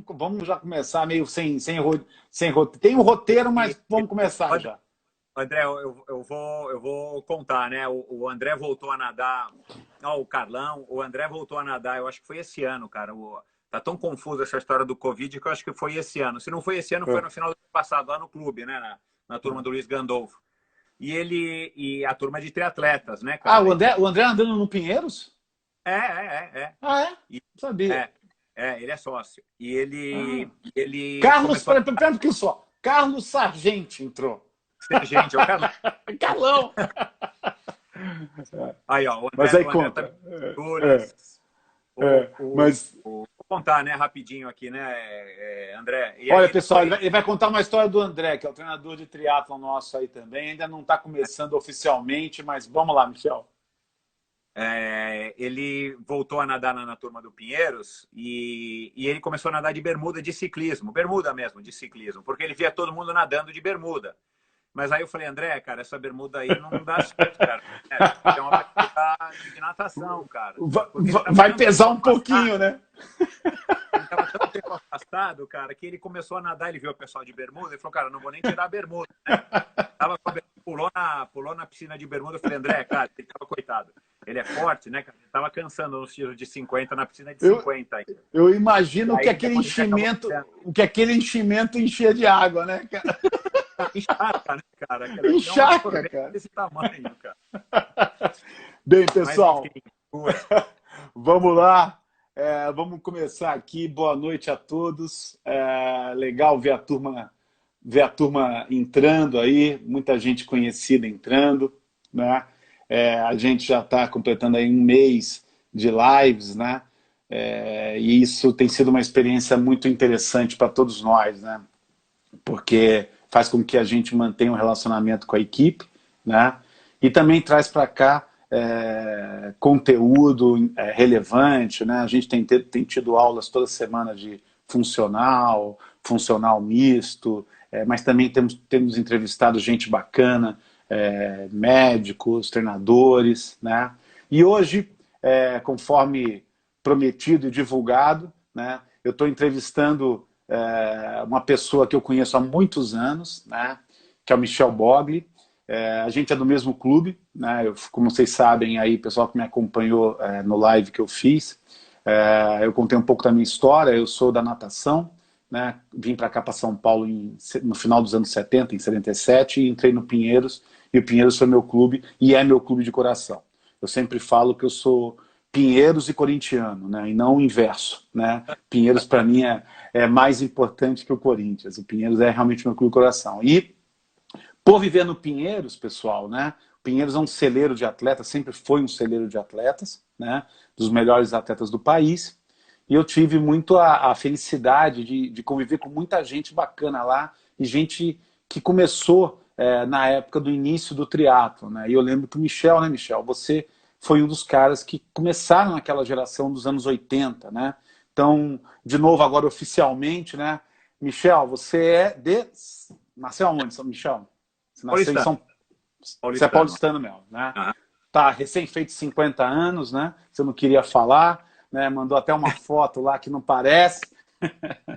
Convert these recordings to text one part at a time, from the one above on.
Vamos já começar meio sem roteiro. Tem um roteiro, mas vamos começar já. André, eu vou contar, né? O André voltou a nadar. Ó, o Carlão, o André voltou a nadar, eu acho que foi esse ano, cara. Tá tão confusa essa história do Covid que eu acho que foi esse ano. Se não foi esse ano, foi no final do ano passado, lá no clube, né? Na turma do Luiz Gandolfo. E a turma de triatletas, né, Ah, cara? o André andando no Pinheiros? É. Ah, é? E- Sabia. É, ele é sócio. E Ah. ele Carlos, começou a... pera um pouquinho só. Carlos Sargenti entrou. Gente, é o Carlão. Carlão! Aí, ó, Mas aí O André tá conta. me figuras. Mas, Vou contar, né, rapidinho aqui, né, André? E olha, aí pessoal, depois ele vai contar uma história do André, que é o treinador de triatlon nosso aí também. Ainda não está começando oficialmente, mas vamos lá, Michel. ele voltou a nadar na turma do Pinheiros e ele começou a nadar de bermuda de ciclismo, bermuda mesmo, de ciclismo, porque ele via todo mundo nadando de bermuda. Mas aí eu falei, André, cara, essa bermuda aí não dá certo, cara. É uma bermuda de natação, cara. Porque ele tava Vai tanto tempo pesar um pouquinho, afastado, né? ele estava tanto tempo afastado, cara, que ele começou a nadar, ele viu o pessoal de bermuda, ele falou, cara, não vou nem tirar a bermuda, né? Tava com a bermuda, pulou na piscina de bermuda, eu falei, André, cara, ele tava coitado. Ele é forte, né, cara? Ele tava cansando nos tiros de 50 na piscina de Eu, 50 aí. eu imagino que Aí aquele depois ele acabou enchimento, ficando. que aquele enchimento enchia de água, né, cara? Encharca, né, cara? Aquilo ali é uma Encharca, sorvete cara. desse tamanho, cara. Bem, Mas enfim, pessoal, vamos lá. Vamos começar aqui. Boa noite a todos. Legal ver a turma entrando aí, muita gente conhecida entrando, né? A gente já está completando aí um mês de lives, né? E isso tem sido uma experiência muito interessante para todos nós, né? Porque faz com que a gente mantenha um relacionamento com a equipe, né? E também traz para cá conteúdo relevante, né? A gente tem tido aulas toda semana de funcional misto, mas também temos entrevistado gente bacana, médicos, treinadores, né? E hoje, conforme prometido e divulgado, né? Eu estou entrevistando uma pessoa que eu conheço há muitos anos, né? Que é o Michel Bogli. A gente é do mesmo clube, né? Como vocês sabem aí, o pessoal que me acompanhou no live que eu fiz, eu contei um pouco da minha história. Eu sou da natação, né? Vim para cá, para São Paulo, no final dos anos 70, em 77, e entrei no Pinheiros, e o Pinheiros foi meu clube, e é meu clube de coração. Eu sempre falo que eu sou Pinheiros e corintiano, né? E não o inverso, né? Pinheiros, para mim, é mais importante que o Corinthians. O Pinheiros é realmente meu clube de coração. E por viver no Pinheiros, pessoal, né? Pinheiros é um celeiro de atletas, sempre foi um celeiro de atletas, né? Dos melhores atletas do país. E eu tive muito a felicidade de conviver com muita gente bacana lá, e gente que começou na época do início do triatlo, né? E eu lembro que o Michel, né, Michel? Você foi um dos caras que começaram naquela geração dos anos 80, né? Então, de novo, agora oficialmente, né? Michel, nasceu aonde, São Michel? Você nasceu em paulistano, São... Você é paulistano. paulistano mesmo, né? Ah, Tá recém feito 50 anos, né? Você não queria falar, né? Mandou até uma foto lá que não parece,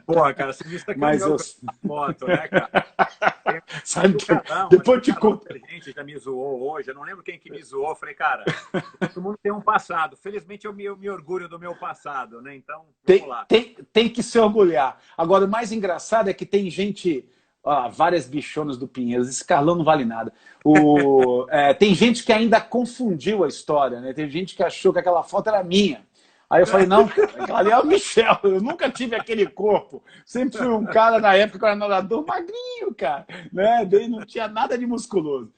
porra, cara, você me mas sacaneou eu... com essa foto, né, cara? Sabe O que Carlão, acho que depois o te Carlão conto. Inteligente já me zoou hoje, eu não lembro quem que me zoou. Eu falei, cara, todo mundo tem um passado. Felizmente eu me orgulho do meu passado, né? Então, vamos lá. Tem que se orgulhar. Agora, o mais engraçado é que tem gente, várias bichonas do Pinheiros, esse Carlão não vale nada. Tem gente que ainda confundiu a história, né? Tem gente que achou que aquela foto era minha. Aí eu falei, não, cara, aquela ali é o Michel, eu nunca tive aquele corpo. Sempre fui um cara, na época, que eu era nadador magrinho, cara, né? Daí não tinha nada de musculoso.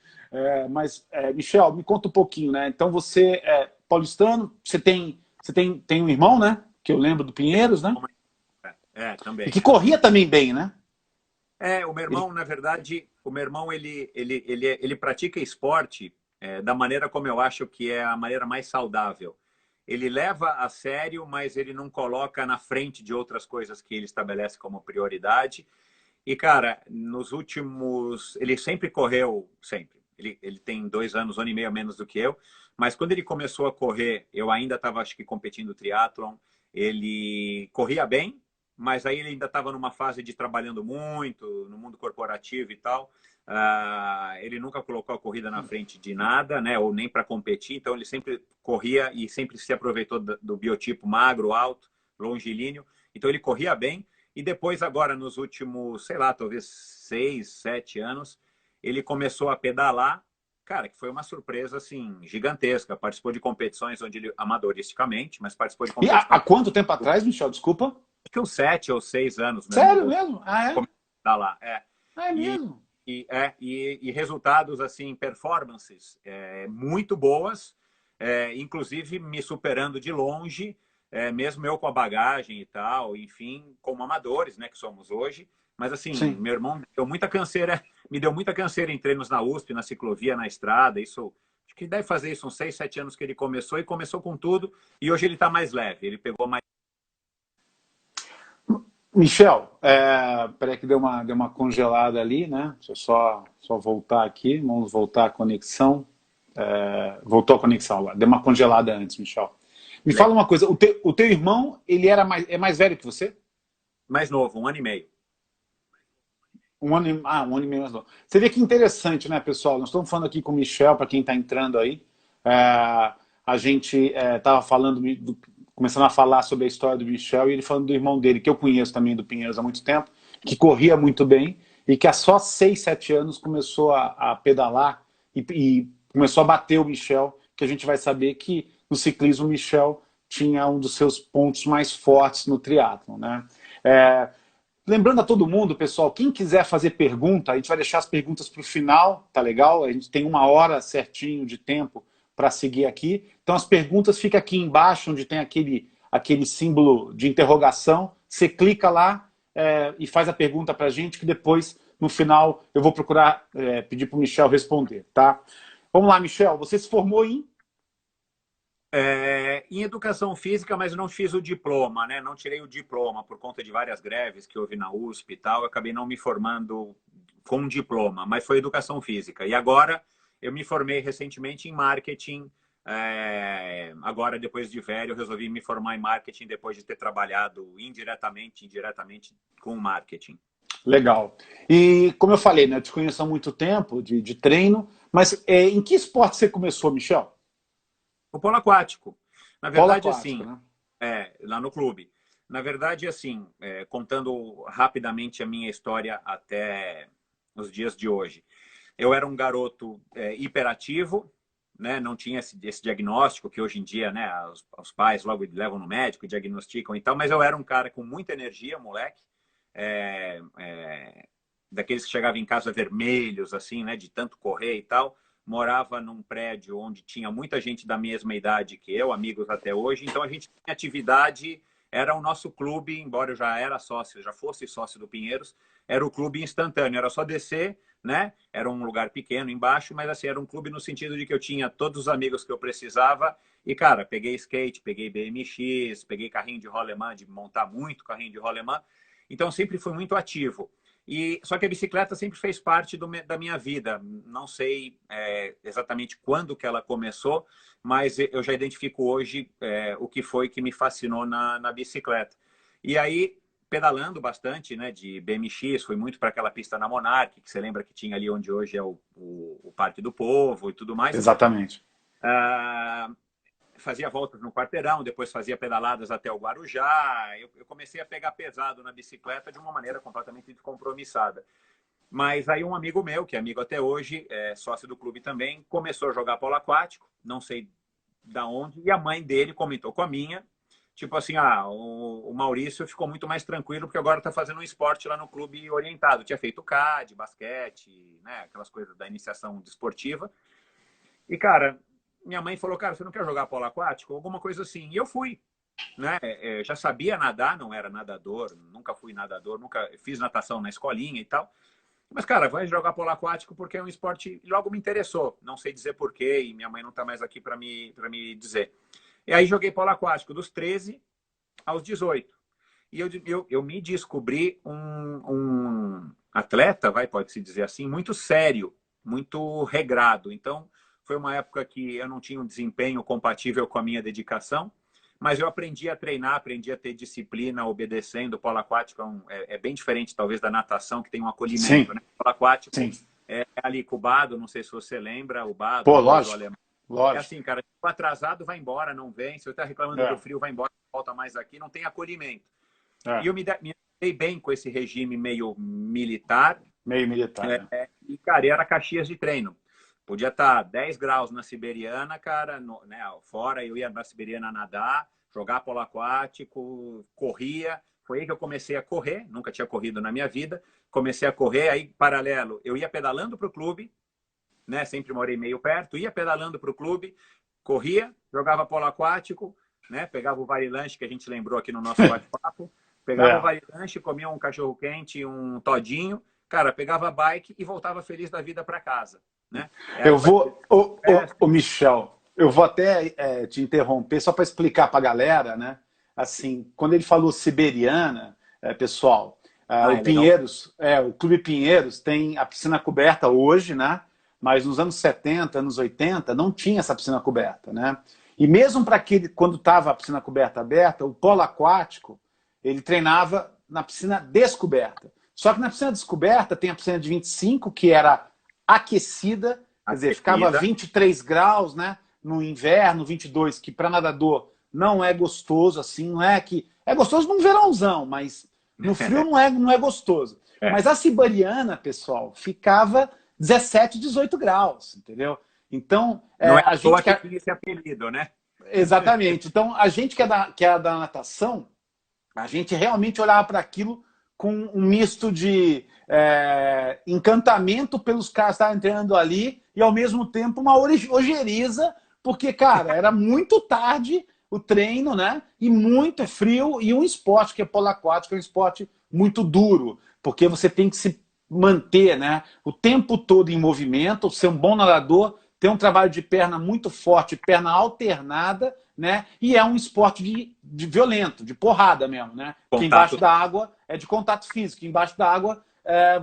Michel, me conta um pouquinho, né? Então você é paulistano, tem um irmão, né? Que eu lembro do Pinheiros, né? E Também. que corria também bem, né? O meu Ele... irmão, na verdade, o meu irmão, ele pratica esporte da maneira como eu acho que é a maneira mais saudável. Ele leva a sério, mas ele não coloca na frente de outras coisas que ele estabelece como prioridade. E, cara, nos últimos... Ele sempre correu, sempre. Ele tem 2 anos, 1 ano e meio a menos do que eu. Mas quando ele começou a correr, eu ainda estava, acho que, competindo triatlon. Ele corria bem, mas aí ele ainda estava numa fase de trabalhando muito no mundo corporativo e tal. Ele nunca colocou a corrida na frente de nada, né? Ou nem para competir, então ele sempre corria e sempre se aproveitou do biotipo magro, alto, longilíneo. Então ele corria bem. E depois, agora, nos últimos, sei lá, talvez 6, 7 anos, ele começou a pedalar, cara, que foi uma surpresa, assim, gigantesca. Participou de competições onde ele, amadoristicamente, mas participou de E há competições... quanto tempo atrás, Michel? Desculpa. Acho que uns 7 ou 6 anos mesmo. Sério mesmo? Ah, é? Começou a pedalar, Ah, é E, mesmo? e resultados, assim, performances muito boas, inclusive me superando de longe, mesmo eu com a bagagem e tal, enfim, como amadores, né, que somos hoje. Mas, assim, Sim. meu irmão deu muita canseira, me deu muita canseira em treinos na USP, na ciclovia, na estrada. Isso, acho que deve fazer isso uns 6, 7 anos que ele começou, e começou com tudo. E hoje ele está mais leve, ele pegou mais... Michel, peraí que deu uma congelada ali, né? Deixa eu só voltar aqui, vamos voltar à conexão. Voltou a conexão agora, deu uma congelada antes, Michel. Me fala uma coisa, o teu irmão, ele é mais velho que você? Mais novo, 1 ano e meio. Um ano e meio mais novo. Você vê que interessante, né, pessoal? Nós estamos falando aqui com o Michel, para quem está entrando aí. A gente estava falando, começando a falar sobre a história do Michel, e ele falando do irmão dele, que eu conheço também do Pinheiros há muito tempo, que corria muito bem, e que há só 6, 7 anos começou a pedalar e começou a bater o Michel, que a gente vai saber que no ciclismo o Michel tinha um dos seus pontos mais fortes no triatlon, né? Lembrando a todo mundo, pessoal, quem quiser fazer pergunta, a gente vai deixar as perguntas para o final, tá legal? A gente tem 1 hora certinho de tempo para seguir aqui. Então as perguntas ficam aqui embaixo, onde tem aquele símbolo de interrogação. Você clica lá e faz a pergunta para a gente, que depois, no final, eu vou procurar pedir para o Michel responder, tá? Vamos lá, Michel, você se formou em... Em educação física, mas não fiz o diploma, né? Não tirei o diploma por conta de várias greves que houve na USP e tal. Eu acabei não me formando com um diploma, mas foi educação física. E agora eu me formei recentemente em marketing. Agora, depois de velho, eu resolvi me formar em marketing depois de ter trabalhado indiretamente com marketing. Legal. E como eu falei, né, eu te conheço há muito tempo de treino, mas em que esporte você começou, Michel? O polo aquático. Na Polo verdade, aquático, assim, né? lá no clube. Na verdade, assim, contando rapidamente a minha história até os dias de hoje. Eu era um garoto hiperativo, né? Não tinha esse diagnóstico que hoje em dia, né, os pais logo levam no médico, diagnosticam e tal, mas eu era um cara com muita energia, moleque, é, é, daqueles que chegavam em casa vermelhos, assim, né, de tanto correr e tal. Morava num prédio onde tinha muita gente da mesma idade que eu, amigos até hoje, então a gente tinha atividade, era o nosso clube, embora eu já era sócio, já fosse sócio do Pinheiros, era o clube instantâneo, era só descer, né? Era um lugar pequeno embaixo, mas assim, era um clube no sentido de que eu tinha todos os amigos que eu precisava e, cara, peguei skate, peguei BMX, peguei carrinho de rolemã, de montar muito carrinho de rolemã, então sempre fui muito ativo. Só que a bicicleta sempre fez parte da minha vida. Não sei exatamente quando que ela começou, mas eu já identifico hoje o que foi que me fascinou na bicicleta. E aí, pedalando bastante, né, de BMX, fui muito para aquela pista na Monarch, que você lembra que tinha ali onde hoje é o Parque do Povo e tudo mais. Exatamente. Ah, fazia voltas no quarteirão, depois fazia pedaladas até o Guarujá. Eu comecei a pegar pesado na bicicleta de uma maneira completamente descompromissada. Mas aí um amigo meu, que é amigo até hoje, sócio do clube também, começou a jogar polo aquático, não sei da onde, e a mãe dele comentou com a minha, tipo assim, o Maurício ficou muito mais tranquilo porque agora está fazendo um esporte lá no clube orientado. Tinha feito CAD, basquete, né, aquelas coisas da iniciação desportiva. E, cara, minha mãe falou, cara, você não quer jogar polo aquático? Alguma coisa assim. E eu fui, né? Já sabia nadar, não era nadador, nunca fui nadador, nunca fiz natação na escolinha e tal. Mas, cara, vai jogar polo aquático porque é um esporte... Logo me interessou. Não sei dizer porquê e minha mãe não está mais aqui para me dizer. E aí joguei polo aquático dos 13 aos 18. E eu me descobri um atleta, pode-se dizer assim, muito sério, muito regrado. Então, foi uma época que eu não tinha um desempenho compatível com a minha dedicação, mas eu aprendi a treinar, aprendi a ter disciplina, obedecendo. O polo aquático é bem diferente, talvez, da natação, que tem um acolhimento, Sim, né? O polo aquático sim. é ali com o Bado, não sei se você lembra, o Bado, Pô, o Bozo, o lógico, alemão. É lógico. assim, cara, tipo, atrasado vai embora, não vem. Se eu estar reclamando do É, frio, vai embora, não volta mais aqui, não tem acolhimento. E é. eu me dei bem com esse regime meio militar, Meio militar, né? e, cara, era caxias de treino. Podia estar 10 graus na siberiana, cara, né, fora, eu ia na siberiana nadar, jogar polo aquático, corria. Foi aí que eu comecei a correr, nunca tinha corrido na minha vida. Comecei a correr, aí, paralelo, eu ia pedalando para o clube, né, sempre morei meio perto, ia pedalando para o clube, corria, jogava polo aquático, né, pegava o vale-lanche que a gente lembrou aqui no nosso bate-papo, pegava o É. vale-lanche, comia um cachorro-quente, um todinho, cara, pegava a bike e voltava feliz da vida para casa, né? Era Eu uma vou, ô, festa. Michel, eu vou até te interromper só para explicar para a galera, né? Assim, quando ele falou siberiana, pessoal, Ah, o é legal. Pinheiros, o Clube Pinheiros tem a piscina coberta hoje, né? Mas nos anos 70, anos 80, não tinha essa piscina coberta, né? E mesmo para aquele, quando estava a piscina coberta aberta, o polo aquático, ele treinava na piscina descoberta. Só que na piscina descoberta tem a piscina de 25, que era aquecida, quer dizer, ficava Aquecida. 23 graus, né? No inverno, 22, que para nadador não é gostoso assim, não é que. É gostoso num verãozão, mas no frio não é gostoso. É. Mas a siberiana, pessoal, ficava 17, 18 graus, entendeu? Então, Não é à a toa gente que quer. tinha esse apelido, né? Exatamente. Então, a gente que é da natação, a gente realmente olhava para aquilo com um misto de encantamento pelos caras que estavam treinando ali e, ao mesmo tempo, uma ojeriza, porque, cara, era muito tarde o treino, né? E muito frio, e um esporte que é polo aquático, é um esporte muito duro, porque você tem que se manter, né, o tempo todo em movimento, ser um bom nadador, ter um trabalho de perna muito forte, perna alternada, né? E é um esporte de violento, de porrada mesmo, né? Porque embaixo Contato. da água é de contato físico, embaixo da água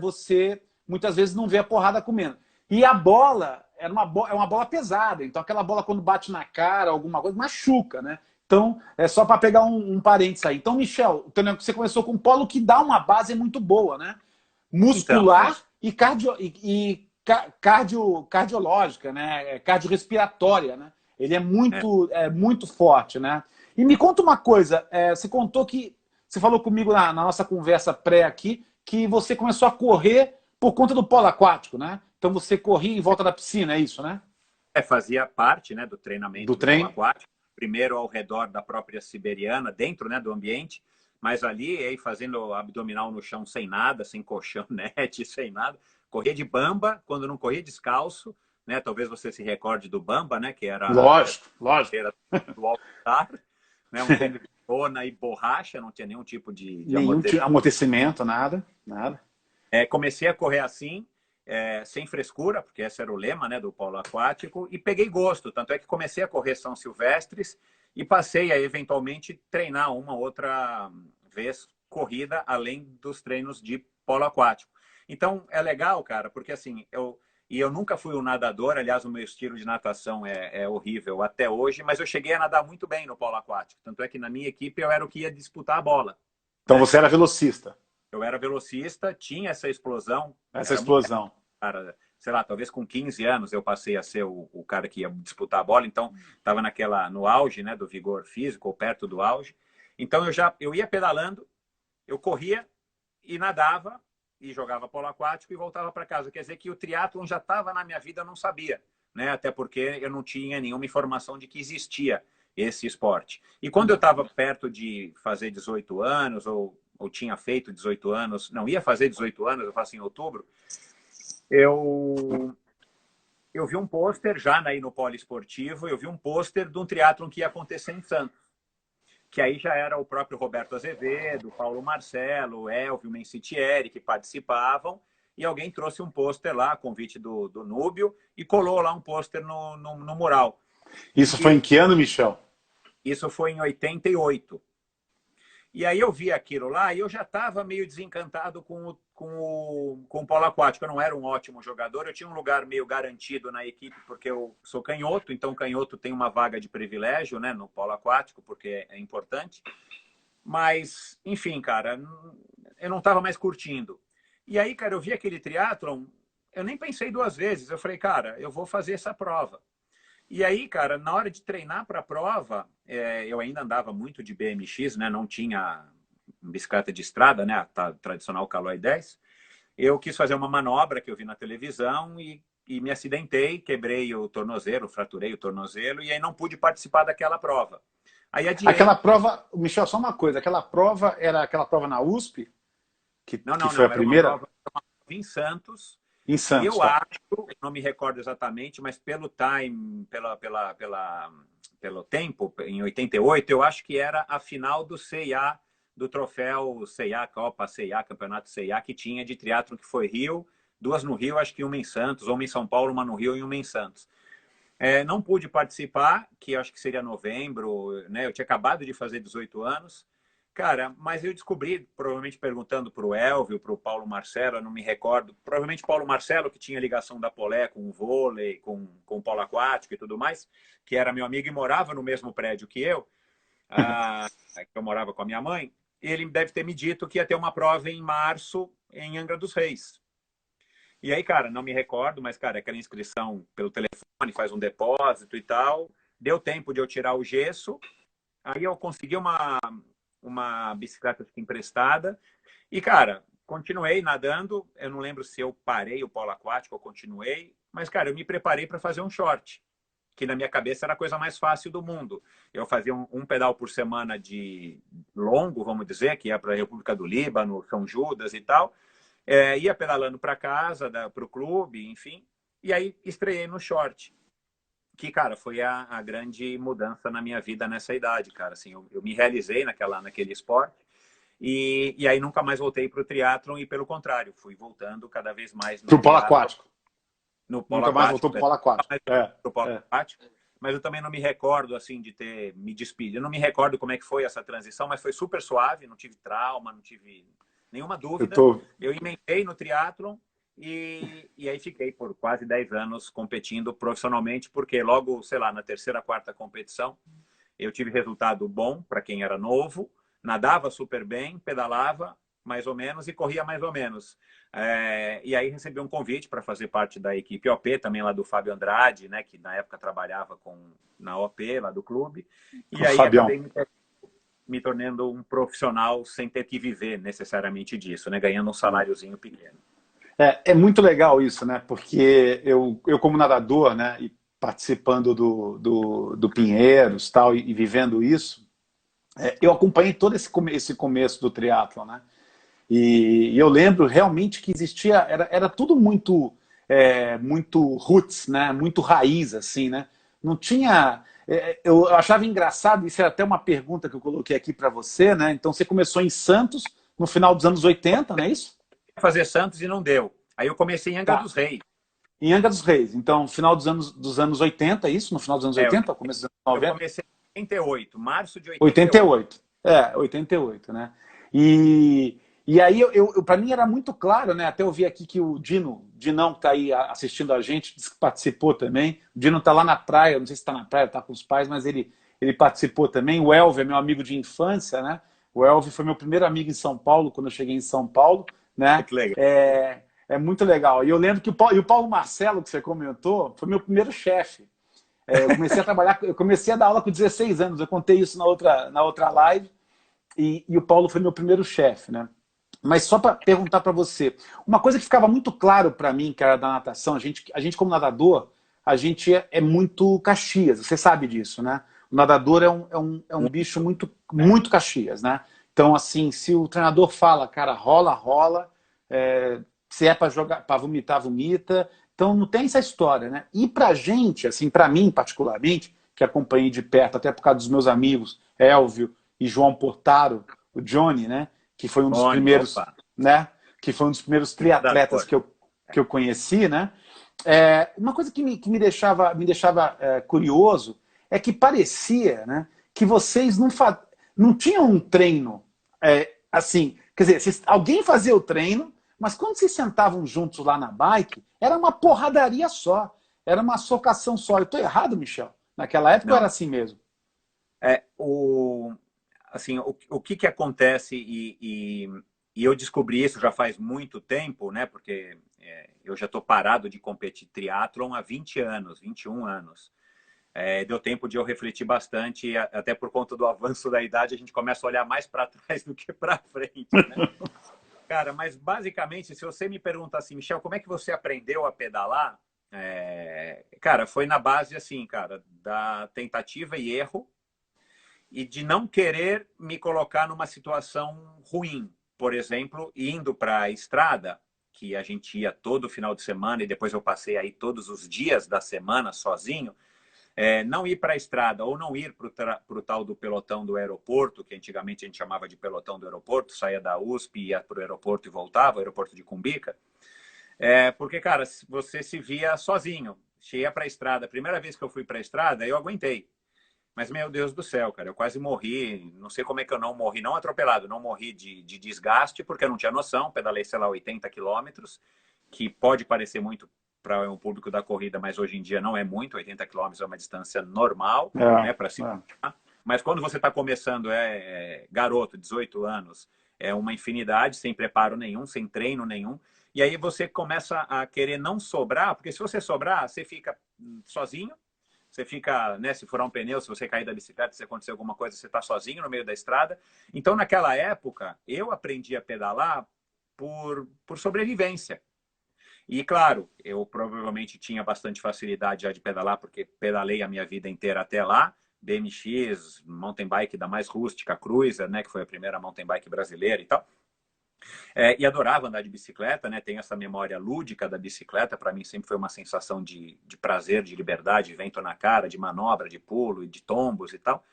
você muitas vezes não vê a porrada comendo. E a bola é uma bola pesada, então aquela bola quando bate na cara, alguma coisa, machuca, né? Então, é só para pegar um parênteses aí. Então, Michel, você começou com um polo que dá uma base muito boa, né? Então, Muscular e cardiológica, né? Cardiorrespiratória, né? Ele é, é muito forte, né? E me conta uma coisa, você contou que, você falou comigo na nossa conversa pré aqui, que você começou a correr por conta do polo aquático, né? Então você corria em volta da piscina, é isso, né? fazia parte, né, do Do treinamento do polo treino. aquático, primeiro ao redor da própria siberiana, dentro, né, do ambiente, mas ali, aí fazendo abdominal no chão sem nada, sem colchonete, sem nada, corria de bamba, quando não corria descalço, né, talvez você se recorde do bamba, né, que Lógico, lógico. era do All-Star, né, um tênis de lona e borracha, não tinha nenhum tipo de Nenhum amortecimento. amortecimento, nada, nada. Comecei a correr assim, sem frescura, porque esse era o lema, né, do polo aquático, e peguei gosto. Tanto é que comecei a correr São Silvestres e passei a eventualmente treinar uma outra vez corrida, além dos treinos de polo aquático. Então é legal, cara, porque assim, eu nunca fui um nadador, aliás, o meu estilo de natação é horrível até hoje, mas eu cheguei a nadar muito bem no polo aquático. Tanto é que na minha equipe eu era o que ia disputar a bola, Então né? você era velocista, Eu era velocista, tinha essa explosão, essa era muito, explosão. cara, sei lá, talvez com 15 anos eu passei a ser o cara que ia disputar a bola, então estava no auge, né, do vigor físico, ou perto do auge. Então eu ia pedalando, eu corria e nadava e jogava polo aquático e voltava para casa. Quer dizer que o triatlon já estava na minha vida, eu não sabia, né? Até porque eu não tinha nenhuma informação de que existia esse esporte. E quando eu estava perto de fazer 18 anos, ou tinha feito 18 anos, não, ia fazer 18 anos, eu faço em outubro, eu, eu vi um pôster, já aí no poliesportivo, eu vi um pôster de um triatlon que ia acontecer em Santos, que aí já era o próprio Roberto Azevedo, Paulo Marcelo, Elvio Mencitieri, que participavam, e alguém trouxe um pôster lá, convite do Núbio, e colou lá um pôster no mural. Isso foi em E que ano, Michel? isso foi em 88. E aí eu vi aquilo lá e eu já estava meio desencantado com o polo aquático. Eu não era um ótimo jogador, eu tinha um lugar meio garantido na equipe, porque eu sou canhoto, então canhoto tem uma vaga de privilégio, né, no polo aquático, porque é importante. Mas, enfim, cara, eu não estava mais curtindo. E aí, cara, eu vi aquele triatlon, eu nem pensei duas vezes. Eu falei, cara, eu vou fazer essa prova. E aí, cara, na hora de treinar para a prova, eu ainda andava muito de BMX, né? Não tinha bicicleta de estrada, né? A tradicional Caloi 10. Eu quis fazer uma manobra que eu vi na televisão e me acidentei, quebrei o tornozelo, fraturei o tornozelo e aí não pude participar daquela prova. Aí Aquela adiei. prova, Michel, só uma coisa, aquela prova era aquela prova na USP, Não, que não, foi a não. Era uma primeira? prova em Santos. Em E Santos, eu tá. acho, não me recordo exatamente, mas pelo time, pelo tempo, em 88, eu acho que era a final do CIA, do troféu CIA, Copa CIA, Campeonato CIA, que tinha de triatlo, que foi Rio, duas no Rio, acho que uma em Santos, uma em São Paulo, uma no Rio e uma em Santos. Não pude participar, que acho que seria novembro, né? Eu tinha acabado de fazer 18 anos. Cara, mas eu descobri, provavelmente perguntando para o Elvio, para o Paulo Marcelo, eu não me recordo, provavelmente Paulo Marcelo, que tinha ligação da Polé com o vôlei, com o polo aquático e tudo mais, que era meu amigo e morava no mesmo prédio que que eu morava com a minha mãe, ele deve ter me dito que ia ter uma prova em março em Angra dos Reis. E aí, cara, não me recordo, mas, cara, aquela inscrição pelo telefone, faz um depósito e tal, deu tempo de eu tirar o gesso, aí eu consegui uma bicicleta emprestada. E, cara, continuei nadando. Eu não lembro se eu parei o polo aquático ou continuei. Mas, cara, eu me preparei para fazer um short, que na minha cabeça era a coisa mais fácil do mundo. Eu fazia um pedal por semana de longo, vamos dizer, que ia para a República do Líbano, São Judas e tal. Ia pedalando para casa, para o clube, enfim. E aí estreiei no short que, cara, foi a grande mudança na minha vida nessa idade, cara. Assim, eu me realizei naquele esporte e aí nunca mais voltei para o triatlon e, pelo contrário, fui voltando cada vez mais no Pro polo triatlon, aquático. no polo Nunca mais aquático, voltou pro polo aquático. pro polo É. aquático. Mas eu também não me recordo, assim, de ter me despedido. Eu não me recordo como é que foi essa transição, mas foi super suave, não tive trauma, não tive nenhuma Eu dúvida. tô. Eu emendei no triatlon e aí fiquei por quase 10 anos competindo profissionalmente, porque logo, sei lá, na terceira, quarta competição, eu tive resultado bom para quem era novo, nadava super bem, pedalava mais ou menos e corria mais ou menos. E aí recebi um convite para fazer parte da equipe OP, também lá do Fábio Andrade, né, que na época trabalhava na OP, lá do clube. E O aí Fabião. acabei me tornando um profissional sem ter que viver necessariamente disso, né, ganhando um saláriozinho pequeno. É muito legal isso, né? Porque eu como nadador, né, e participando do Pinheiros tal, e vivendo isso, eu acompanhei todo esse começo do triatlo, né? E eu lembro realmente que existia, era tudo muito, muito roots, né? Muito raiz, assim, né? Não tinha. Eu achava engraçado, isso é até uma pergunta que eu coloquei aqui para você, né? Então você começou em Santos no final dos anos 80, não é isso? Fazer Santos e não deu. Aí eu comecei em Angra Tá. dos Reis. Em Angra dos Reis. Então, final dos anos 80, é isso? No final dos anos É, 80, começo dos anos eu 90? comecei em 88, março de 88. 88. 88, né? E aí, para mim era muito claro, né? Até eu vi aqui que o Dinão, que está aí assistindo a gente, disse que participou também. O Dino está lá na praia, não sei se está na praia, está com os pais, mas ele participou também. O Elvio é meu amigo de infância, né? O Elvio foi meu primeiro amigo em São Paulo, quando eu cheguei em São Paulo, né? Que legal. É muito legal. E eu lembro que o Paulo Marcelo, que você comentou, foi meu primeiro chefe. Eu comecei a trabalhar, eu comecei a dar aula com 16 anos, eu contei isso na outra live, e o Paulo foi meu primeiro chefe, né? Mas só para perguntar para você, uma coisa que ficava muito claro para mim, que era da natação, a gente como nadador, a gente é muito Caxias, você sabe disso, né? O nadador é um bicho muito, muito Caxias, né? Então, assim, se o treinador fala, cara, rola, rola, se é para jogar, para vomitar, vomita. Então não tem essa história, né? E pra gente, assim, para mim particularmente, que acompanhei de perto, até por causa dos meus amigos, Elvio e João Portaro, o Johnny, né? Que foi um dos Tony, primeiros, opa, né? Que foi um dos primeiros triatletas nadador. que eu conheci, né? Uma coisa que me deixava curioso é que parecia, né? Que vocês não tinham um treino assim, quer dizer, alguém fazia o treino, mas quando vocês sentavam juntos lá na bike, era uma porradaria só. Era uma socação só. Eu estou errado, Michel? Naquela época era Não. assim mesmo. É, assim, o que acontece, e eu descobri isso já faz muito tempo, né? Porque eu já estou parado de competir triatlon há 20 anos, 21 anos. Deu tempo de eu refletir bastante, até por conta do avanço da idade, a gente começa a olhar mais para trás do que para frente, né? Cara, mas basicamente, se você me pergunta assim, Michel, como é que você aprendeu a pedalar? Cara, foi na base, assim, cara, da tentativa e erro e de não querer me colocar numa situação ruim. Por exemplo, indo para a estrada, que a gente ia todo final de semana e depois eu passei aí todos os dias da semana sozinho, não ir para a estrada ou não ir para o tal do pelotão do aeroporto, que antigamente a gente chamava de pelotão do aeroporto, saía da USP, ia para o aeroporto e voltava, o aeroporto de Cumbica, porque, cara, você se via sozinho. Cheia para a estrada. A primeira vez que eu fui para a estrada, eu aguentei. Mas, meu Deus do céu, cara, eu quase morri. Não sei como é que eu não morri, não atropelado, não morri de desgaste, porque eu não tinha noção. Pedalei, sei lá, 80 quilômetros, que pode parecer muito para um público da corrida, mas hoje em dia não é muito. 80 quilômetros é uma distância normal, né, para se... Mas quando você está começando, garoto, 18 anos, é uma infinidade, sem preparo nenhum, sem treino nenhum. E aí você começa a querer não sobrar, porque se você sobrar, você fica sozinho, você fica, né, se furar um pneu, se você cair da bicicleta, se acontecer alguma coisa, você está sozinho no meio da estrada. Então, naquela época, eu aprendi a pedalar por sobrevivência. E, claro, eu provavelmente tinha bastante facilidade já de pedalar, porque pedalei a minha vida inteira até lá. BMX, mountain bike da mais rústica, Cruiser, né, que foi a primeira mountain bike brasileira e tal. E adorava andar de bicicleta, né? Tenho essa memória lúdica da bicicleta. Para mim sempre foi uma sensação de prazer, de liberdade, vento na cara, de manobra, de pulo e de tombos e tal.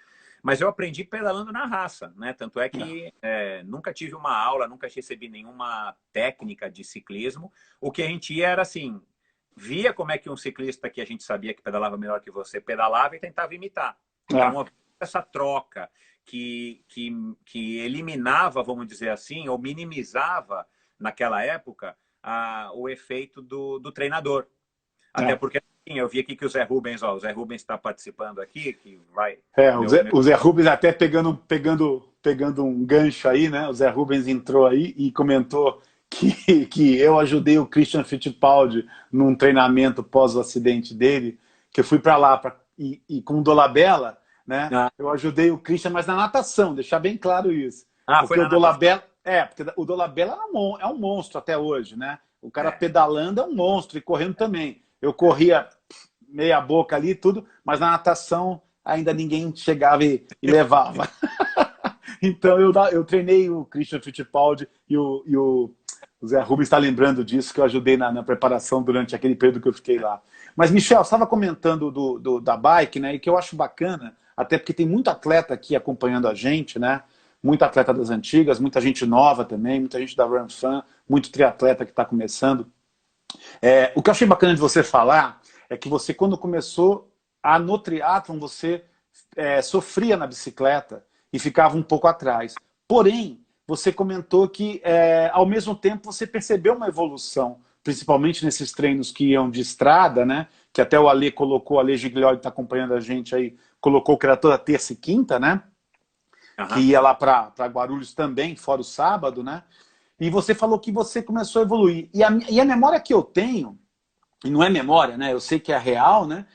Mas eu aprendi pedalando na raça, né? Tanto é que nunca tive uma aula, nunca recebi nenhuma técnica de ciclismo. O que a gente ia era assim, via como é que um ciclista que a gente sabia que pedalava melhor que você pedalava e tentava imitar. Então, essa troca que eliminava, vamos dizer assim, ou minimizava, naquela época, o efeito do treinador. Até porque assim, eu vi aqui que o Zé Rubens, o Zé Rubens está participando aqui, que vai... O Zé Rubens até pegando um gancho aí, né? O Zé Rubens entrou aí e comentou que eu ajudei o Christian Fittipaldi num treinamento pós o acidente dele, que eu fui para lá e com o Dolabella, né? Eu ajudei o Christian, mas na natação, deixar bem claro isso. Porque o Dolabella, porque o Dolabella é um monstro até hoje, né? O cara pedalando é um monstro e correndo também. Eu corria meia boca ali e tudo, mas na natação ainda ninguém chegava e levava. Então eu treinei o Christian Fittipaldi e o Zé Rubens está lembrando disso, que eu ajudei na preparação durante aquele período que eu fiquei lá. Mas, Michel, você estava comentando da bike, né? E que eu acho bacana, até porque tem muito atleta aqui acompanhando a gente, né? Muito atleta das antigas, muita gente nova também, muita gente da Run Fan, muito triatleta que está começando. O que eu achei bacana de você falar é que você, quando começou no triatlon, você sofria na bicicleta e ficava um pouco atrás. Porém, você comentou que, ao mesmo tempo, você percebeu uma evolução, principalmente nesses treinos que iam de estrada, né? Que até o Ale colocou, o Ale Gigliotti está acompanhando a gente aí, colocou que era toda terça e quinta, né? Que ia lá para Guarulhos também, fora o sábado, né? E você falou que você começou a evoluir. E a memória que eu tenho, e não é memória, né? Eu sei que é real, né?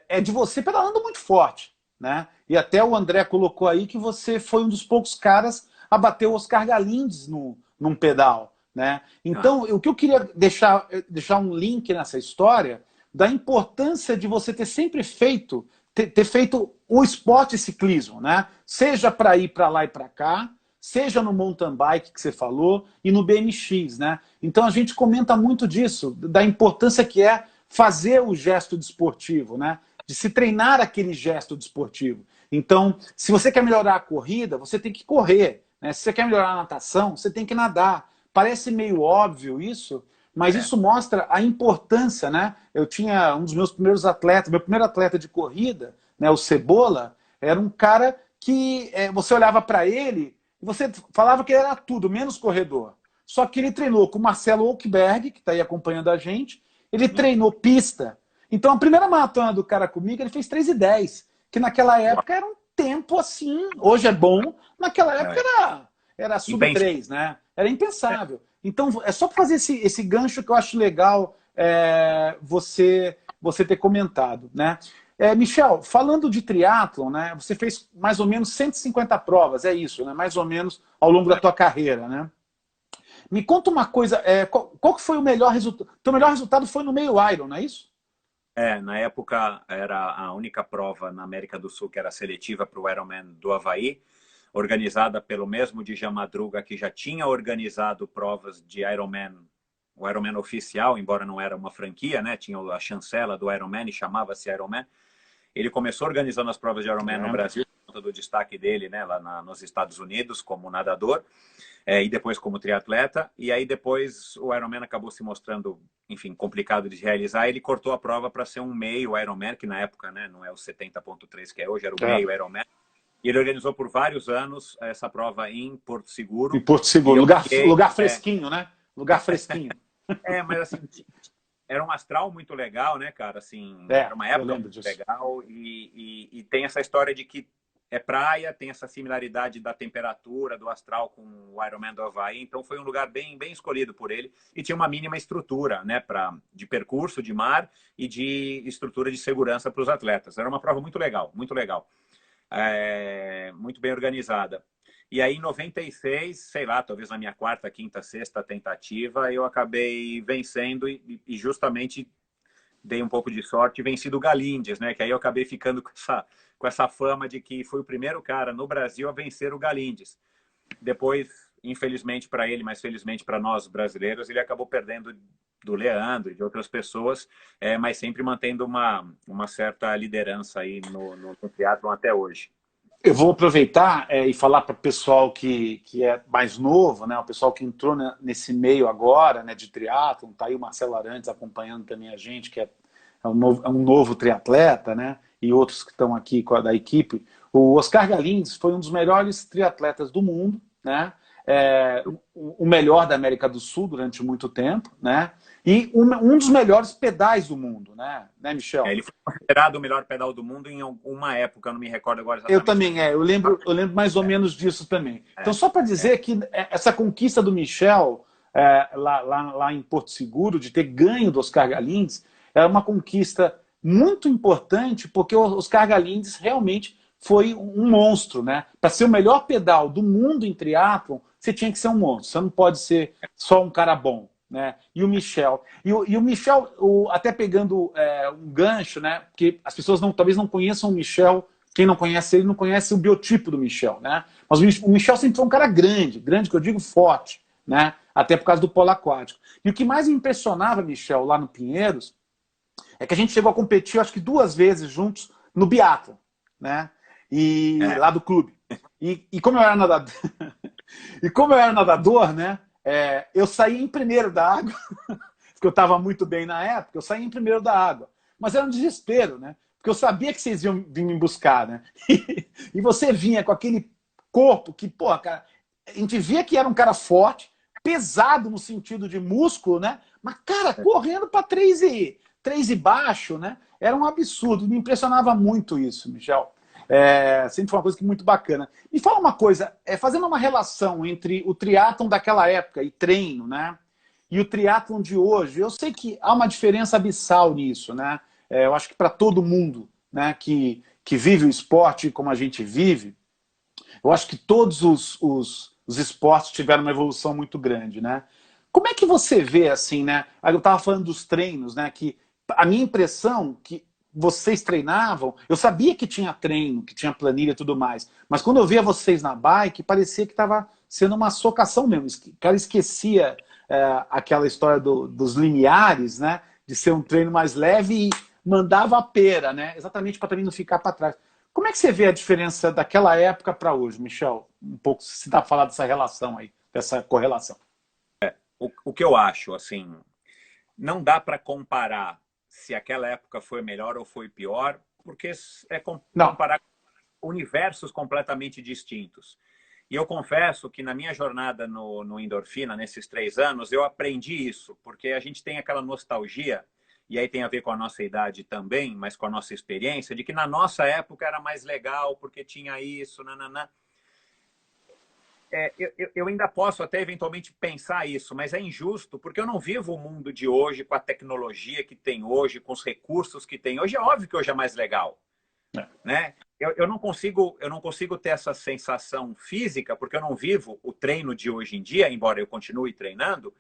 É de você pedalando muito forte, né? E até o André colocou aí que você foi um dos poucos caras a bater o Oscar Galindes num pedal, né? Então, o que eu queria deixar um link nessa história da importância de você ter sempre feito o esporte ciclismo, né? Seja para ir para lá e para cá, seja no mountain bike que você falou e no BMX, né? Então a gente comenta muito disso, da importância que é fazer o gesto desportivo, né? De se treinar aquele gesto desportivo. Então, se você quer melhorar a corrida, você tem que correr, né? Se você quer melhorar a natação, você tem que nadar. Parece meio óbvio isso, mas isso mostra a importância, né? Eu tinha um dos meus primeiros atletas, meu primeiro atleta de corrida, né, o Cebola, era um cara que você olhava para ele e você falava que ele era tudo, menos corredor. Só que ele treinou com o Marcelo Ockberg, que está aí acompanhando a gente, ele treinou pista. Então, a primeira maratona do cara comigo, ele fez 3:10, que naquela época era um tempo assim, hoje é bom, naquela época era sub 3, né? Era impensável. Então, é só para fazer esse gancho que eu acho legal você ter comentado, né? Michel, falando de triatlon, né? Você fez mais ou menos 150 provas, é isso, né? Mais ou menos ao longo da tua carreira, né? Me conta uma coisa, qual que foi o melhor resultado? O teu melhor resultado foi no meio Iron, não é isso? Na época era a única prova na América do Sul que era seletiva para o Ironman do Havaí, organizada pelo mesmo Djalma Madruga, que já tinha organizado provas de Ironman, o Ironman oficial, embora não era uma franquia, né? Tinha a chancela do Ironman e chamava-se Ironman. Ele começou organizando as provas de Ironman no Brasil, por conta do destaque dele, né, lá nos Estados Unidos, como nadador, e depois como triatleta. E aí depois o Ironman acabou se mostrando, enfim, complicado de realizar. Ele cortou a prova para ser um meio Ironman, que na época, né, não é o 70.3 que é hoje, era o meio Ironman. E ele organizou por vários anos essa prova em Porto Seguro. Em Porto Seguro, lugar fresquinho, né? Lugar fresquinho. Mas assim, era um astral muito legal, né, cara? Assim, era uma época muito legal e tem essa história de que é praia, tem essa similaridade da temperatura, do astral com o Ironman do Havaí, então foi um lugar bem escolhido por ele e tinha uma mínima estrutura, né, de percurso, de mar e de estrutura de segurança para os atletas. Era uma prova muito legal, muito bem organizada. E aí, em 96, sei lá, talvez na minha quarta, quinta, sexta tentativa, eu acabei vencendo e justamente dei um pouco de sorte e venci do Galindes, né? Que aí eu acabei ficando com essa fama de que fui o primeiro cara no Brasil a vencer o Galindes. Depois, infelizmente para ele, mas felizmente para nós brasileiros, ele acabou perdendo do Leandro e de outras pessoas, mas sempre mantendo uma certa liderança aí no triatlon até hoje. Eu vou aproveitar e falar para o pessoal que é mais novo, né, o pessoal que entrou nesse meio agora, né, de triatlon, tá aí o Marcelo Arantes acompanhando também a gente, que é um novo triatleta, né, e outros que estão aqui da equipe. O Oscar Galindes foi um dos melhores triatletas do mundo, né, o melhor da América do Sul durante muito tempo, né, e um dos melhores pedais do mundo, né Michel? Ele foi considerado o melhor pedal do mundo em alguma época, não me recordo agora exatamente. Eu também, eu lembro mais ou menos disso também. Então, só para dizer que essa conquista do Michel, lá em Porto Seguro, de ter ganho do Oscar Galindes, é uma conquista muito importante, porque o Oscar Galindes realmente foi um monstro, né? Para ser o melhor pedal do mundo em triatlon, você tinha que ser um monstro, você não pode ser só um cara bom. Né? E o Michel. E o Michel, até pegando um gancho, né? Porque as pessoas talvez não conheçam o Michel, quem não conhece ele não conhece o biotipo do Michel, né? Mas o Michel sempre foi um cara grande que eu digo forte, né? Até por causa do polo aquático. E o que mais me impressionava, Michel, lá no Pinheiros, é que a gente chegou a competir, acho que 2 vezes juntos, no biatlon, né? Lá do clube. E como eu era nadador, né? Eu saí em primeiro da água, porque eu estava muito bem na época, eu saí em primeiro da água. Mas era um desespero, né? Porque eu sabia que vocês iam vir me buscar, né? E você vinha com aquele corpo que, pô, cara, a gente via que era um cara forte, pesado no sentido de músculo, né? Mas, cara, correndo para 3 e baixo, né? Era um absurdo. Me impressionava muito isso, Michel. Sempre foi uma coisa muito bacana. Me fala uma coisa, fazendo uma relação entre o triatlon daquela época e treino, né? E o triatlon de hoje, eu sei que há uma diferença abissal nisso, né? Eu acho que para todo mundo, né, que vive o esporte como a gente vive, eu acho que todos os esportes tiveram uma evolução muito grande, né? Como é que você vê, assim, né? Eu estava falando dos treinos, né? Que a minha impressão que vocês treinavam, eu sabia que tinha treino, que tinha planilha e tudo mais, mas quando eu via vocês na bike, parecia que estava sendo uma socação mesmo. O cara esquecia aquela história dos limiares, né? De ser um treino mais leve e mandava a pera, né? Exatamente para também não ficar para trás. Como é que você vê a diferença daquela época para hoje, Michel? Um pouco, se dá para falar dessa relação aí, dessa correlação. O que eu acho, assim, não dá para comparar se aquela época foi melhor ou foi pior, porque comparar universos completamente distintos. E eu confesso que na minha jornada no Endorfina, nesses 3 anos, eu aprendi isso, porque a gente tem aquela nostalgia, e aí tem a ver com a nossa idade também, mas com a nossa experiência, de que na nossa época era mais legal, porque tinha isso, nananã. Eu ainda posso até eventualmente pensar isso, mas é injusto, porque eu não vivo o mundo de hoje com a tecnologia que tem hoje, com os recursos que tem hoje. É óbvio que hoje é mais legal, né? Eu não consigo ter essa sensação física, porque eu não vivo o treino de hoje em dia, embora eu continue treinando.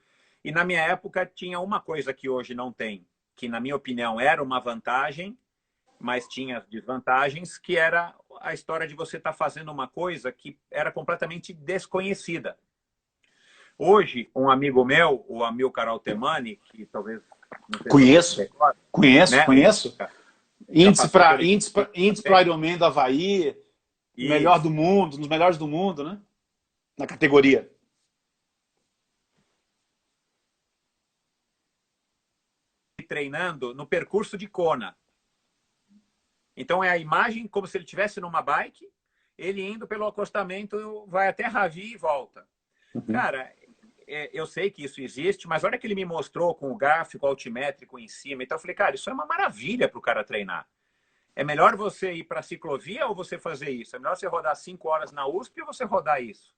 E na minha época tinha uma coisa que hoje não tem, que na minha opinião era uma vantagem, mas tinha desvantagens, que era a história de você estar fazendo uma coisa que era completamente desconhecida. Hoje, um amigo meu, o Amilcar Altemani, que talvez não sei se Conheço, você recorda, conheço, né? conheço. Já Índice passou para pelo índice pra, índice pro Ironman do Havaí, melhor do isso. mundo, um dos melhores do mundo, né? Na categoria. Treinando no percurso de Kona. Então é a imagem como se ele estivesse numa bike, ele indo pelo acostamento, vai até Ravi e volta. Uhum. Cara, eu sei que isso existe, mas olha que ele me mostrou com o gráfico altimétrico em cima. Então eu falei, cara, isso é uma maravilha para o cara treinar. É melhor você ir para a ciclovia ou você fazer isso? É melhor você rodar 5 horas na USP ou você rodar isso?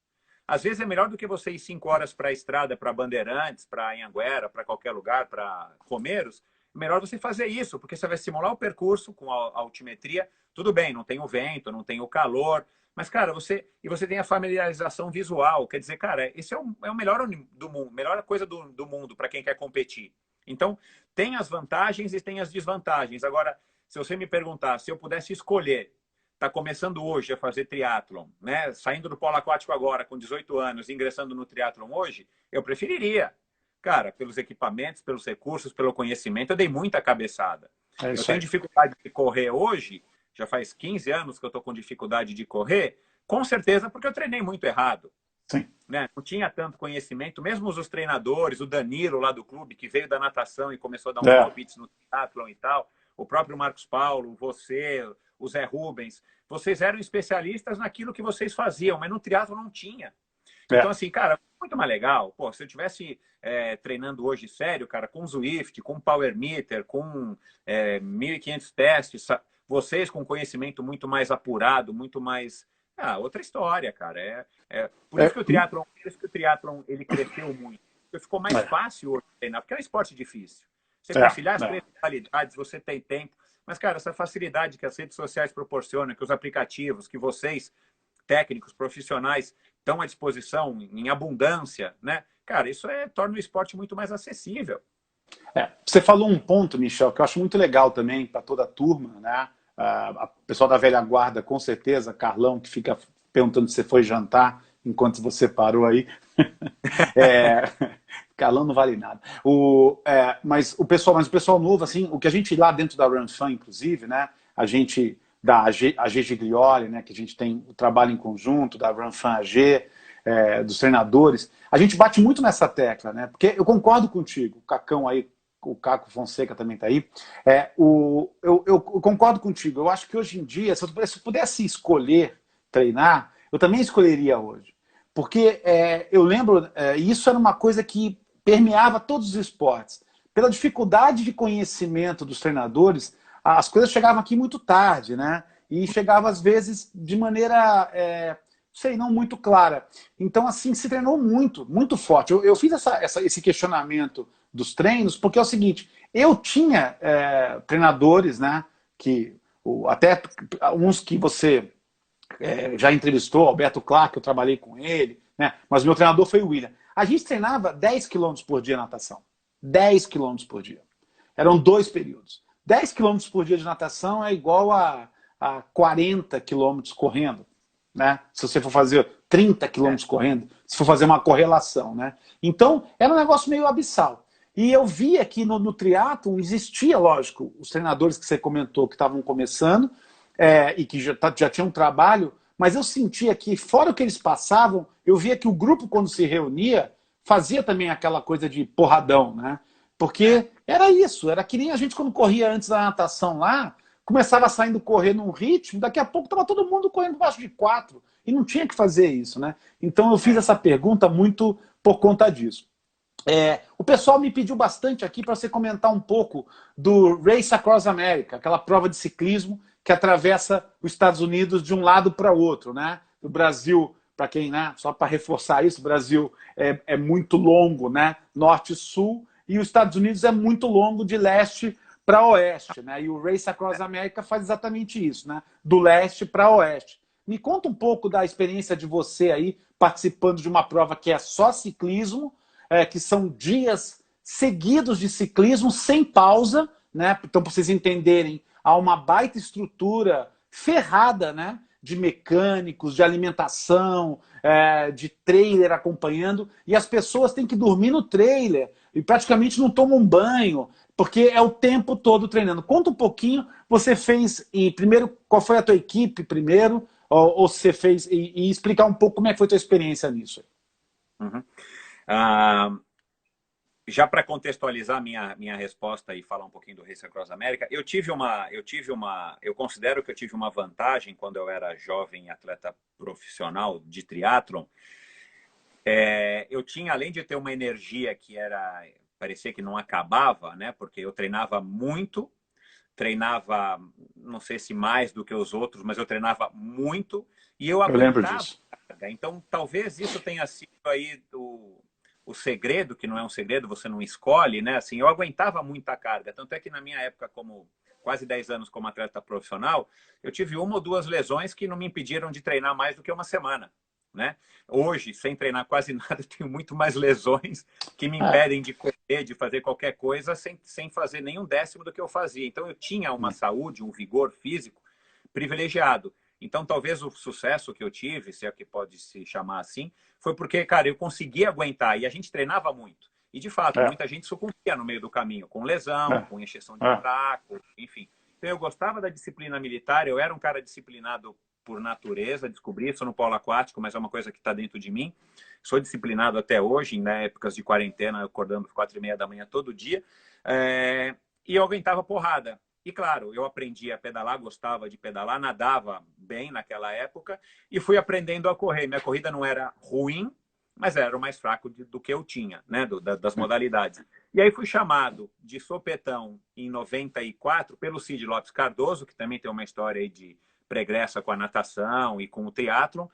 Às vezes é melhor do que você ir 5 horas para a estrada, para Bandeirantes, para Anhanguera, para qualquer lugar, para Romeiros. É melhor você fazer isso, porque você vai simular o percurso com a altimetria. Tudo bem, não tem o vento, não tem o calor, mas, cara, você tem a familiarização visual. Quer dizer, cara, esse é o melhor do mundo, melhor coisa do mundo para quem quer competir. Então, tem as vantagens e tem as desvantagens. Agora, se você me perguntar se eu pudesse escolher, está começando hoje a fazer triatlon, né? Saindo do polo aquático agora, com 18 anos, ingressando no triatlon hoje, eu preferiria. Cara, pelos equipamentos, pelos recursos, pelo conhecimento, eu dei muita cabeçada. Eu tenho dificuldade de correr hoje, já faz 15 anos que eu estou com dificuldade de correr, com certeza porque eu treinei muito errado. Sim. Né? Não tinha tanto conhecimento, mesmo os treinadores, o Danilo lá do clube, que veio da natação e começou a dar uns palpites no triatlon e tal, o próprio Marcos Paulo, você, o Zé Rubens, vocês eram especialistas naquilo que vocês faziam, mas no triatlo não tinha. Então, assim, cara, muito mais legal. Pô, se eu tivesse treinando hoje sério, cara, com Zwift, com Power Meter, com 1.500 testes, vocês com conhecimento muito mais apurado, muito mais... outra história, cara. Por isso que o triatlon, ele cresceu muito. Porque ficou mais fácil hoje treinar, porque é um esporte difícil. Você conciliar as três modalidades, você tem tempo. Mas, cara, essa facilidade que as redes sociais proporcionam, que os aplicativos, que vocês, técnicos, profissionais, estão à disposição em abundância, né? Cara, isso torna o esporte muito mais acessível. Você falou um ponto, Michel, que eu acho muito legal também para toda a turma, né? A pessoal da velha guarda, com certeza, Carlão, que fica perguntando se você foi jantar enquanto você parou aí. Carlão não vale nada. Mas o pessoal novo, assim, o que a gente lá dentro da RunFun, inclusive, né? A gente da AG Giglioli, né? Que a gente tem o trabalho em conjunto, da RunFun AG, dos treinadores, a gente bate muito nessa tecla, né? Porque eu concordo contigo, o Cacão aí, o Caco Fonseca também está aí. Eu concordo contigo. Eu acho que hoje em dia, se eu pudesse escolher treinar, eu também escolheria hoje. Porque eu lembro, isso era uma coisa que permeava todos os esportes. Pela dificuldade de conhecimento dos treinadores, as coisas chegavam aqui muito tarde, né? E chegavam, às vezes, de maneira, não muito clara. Então, assim, se treinou muito, muito forte. Eu fiz esse questionamento dos treinos, porque é o seguinte, eu tinha treinadores, né, até uns que você já entrevistou, Alberto Clark, eu trabalhei com ele, né, mas meu treinador foi o William. A gente treinava 10 quilômetros por dia natação. 10 quilômetros por dia. Eram 2 períodos. 10 quilômetros por dia de natação é igual a 40 quilômetros correndo. Né? Se você for fazer 30 quilômetros correndo, se for fazer uma correlação. Né? Então, era um negócio meio abissal. E eu via que no triatlon existia, lógico, os treinadores que você comentou que estavam começando e que já tinham um trabalho, mas eu sentia que, fora o que eles passavam, eu via que o grupo, quando se reunia, fazia também aquela coisa de porradão, né? Porque era isso, era que nem a gente quando corria antes da natação lá, começava saindo correr num ritmo, daqui a pouco estava todo mundo correndo baixo de 4 e não tinha que fazer isso, né? Então eu fiz essa pergunta muito por conta disso. O pessoal me pediu bastante aqui para você comentar um pouco do Race Across America, aquela prova de ciclismo que atravessa os Estados Unidos de um lado para o outro, né? O Brasil, para quem, né? Só para reforçar isso, o Brasil é muito longo, né? Norte e sul, e os Estados Unidos é muito longo de leste para oeste, né? E o Race Across America faz exatamente isso, né? Do leste para oeste. Me conta um pouco da experiência de você aí participando de uma prova que é só ciclismo, que são dias seguidos de ciclismo sem pausa, né? Então, para vocês entenderem, há uma baita estrutura ferrada, né? De mecânicos, de alimentação, de trailer acompanhando, e as pessoas têm que dormir no trailer e praticamente não tomam banho, porque é o tempo todo treinando. Conta um pouquinho, você fez, e primeiro, qual foi a tua equipe primeiro, ou você fez, e explicar um pouco como é que foi a tua experiência nisso. Uhum. Já para contextualizar minha resposta e falar um pouquinho do Race Across America, eu considero que eu tive uma vantagem quando eu era jovem atleta profissional de triatlon. Eu tinha, além de ter uma energia que parecia que não acabava, né? Porque eu treinava muito, treinava, não sei se mais do que os outros, mas eu treinava muito e eu lembro aguentava. disso. Então, talvez isso tenha sido aí o segredo, que não é um segredo, você não escolhe, né? Assim, eu aguentava muita carga. Tanto é que na minha época, como quase 10 anos como atleta profissional, eu tive uma ou duas lesões que não me impediram de treinar mais do que uma semana, né? Hoje, sem treinar quase nada, tenho muito mais lesões que me impedem de correr, de fazer qualquer coisa sem fazer nem um décimo do que eu fazia. Então, eu tinha uma saúde, um vigor físico privilegiado. Então, talvez o sucesso que eu tive, se é que pode se chamar assim, foi porque, cara, eu conseguia aguentar e a gente treinava muito. E, de fato, muita gente sucumbia no meio do caminho, com lesão, com encheção de saco, enfim. Então, eu gostava da disciplina militar, eu era um cara disciplinado por natureza, descobri isso no polo aquático, mas é uma coisa que está dentro de mim. Sou disciplinado até hoje, em épocas de quarentena, acordando às 4:30 da manhã todo dia. E eu aguentava porrada. E claro, eu aprendi a pedalar, gostava de pedalar, nadava bem naquela época e fui aprendendo a correr. Minha corrida não era ruim, mas era o mais fraco do que eu tinha, né, das modalidades. E aí fui chamado de sopetão em 94 pelo Cid Lopes Cardoso, que também tem uma história aí de pregressa com a natação e com o triatlon.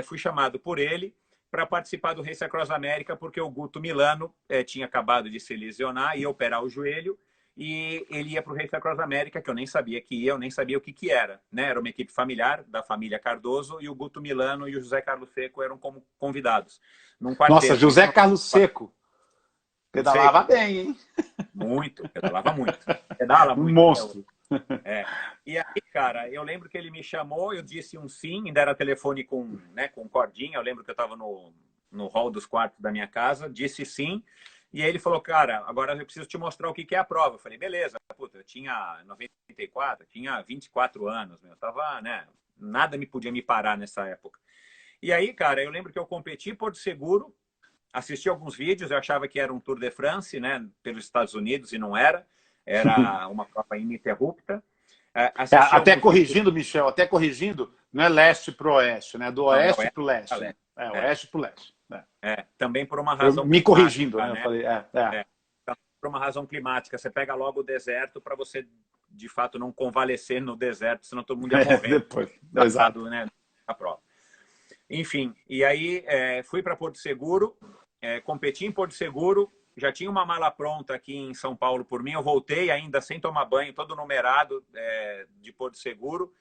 Fui chamado por ele para participar do Race Across America, porque o Guto Milano tinha acabado de se lesionar e operar o joelho, e ele ia para o Race Across America, que eu nem sabia que ia, eu nem sabia o que era, né? Era uma equipe familiar da família Cardoso, e o Guto Milano e o José Carlos Seco eram como convidados. Num quarteto. Nossa, José Carlos Seco. Pedalava bem, hein? Muito, pedalava muito. Pedala muito. Monstro. E aí, cara, eu lembro que ele me chamou, eu disse um sim, ainda era telefone com cordinha, eu lembro que eu estava no hall dos quartos da minha casa, disse sim, e aí ele falou, cara, agora eu preciso te mostrar o que é a prova. Eu falei, beleza, puta, eu tinha 94, tinha 24 anos, eu tava, né, nada me podia me parar nessa época. E aí, cara, eu lembro que eu competi em Porto Seguro, assisti alguns vídeos, eu achava que era um Tour de France, né, pelos Estados Unidos, e não era. Era uma prova ininterrupta. Até corrigindo, Michel, até corrigindo, não é leste para o oeste, né? Do oeste para o leste. Oeste para o leste. Também por uma razão me corrigindo, né? Eu falei, por uma razão climática. Você pega logo o deserto para você, de fato, não convalescer no deserto, senão todo mundo ia morrer. Depois, exato. Né, a prova. Enfim, e aí fui para Porto Seguro, competi em Porto Seguro, já tinha uma mala pronta aqui em São Paulo por mim, eu voltei ainda sem tomar banho, todo numerado de Porto Seguro,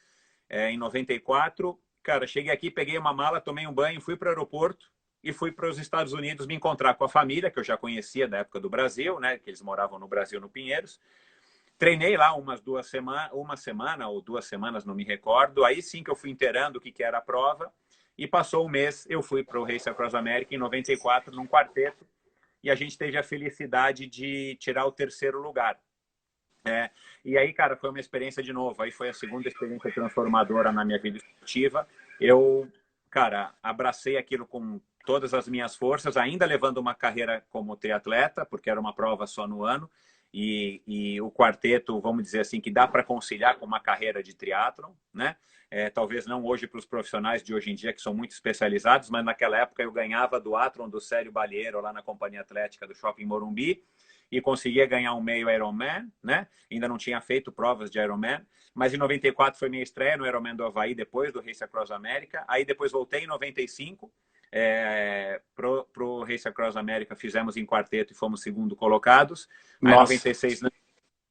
em 94. Cara, cheguei aqui, peguei uma mala, tomei um banho, fui para o aeroporto e fui para os Estados Unidos me encontrar com a família, que eu já conhecia da época do Brasil, né, que eles moravam no Brasil, no Pinheiros. Treinei lá uma semana ou 2 semanas, não me recordo. Aí sim que eu fui inteirando o que era a prova. E passou um mês, eu fui para o Race Across America em 94, num quarteto, e a gente teve a felicidade de tirar o 3º lugar. E aí, cara, foi uma experiência de novo. Aí foi a segunda experiência transformadora na minha vida esportiva. Eu, cara, abracei aquilo com todas as minhas forças, ainda levando uma carreira como triatleta, porque era uma prova só no ano. e o quarteto, vamos dizer assim, que dá para conciliar com uma carreira de triatlon, né? Talvez não hoje para os profissionais de hoje em dia, que são muito especializados, mas naquela época eu ganhava do Athlon do Célio Balheiro, lá na Companhia Atlética do Shopping Morumbi, e conseguia ganhar um meio Ironman, né? Ainda não tinha feito provas de Ironman, mas em 94 foi minha estreia no Ironman do Havaí, depois do Race Across America. Aí depois voltei em 95, pro Race Across America fizemos em quarteto e fomos segundo colocados. Aí em 96, né?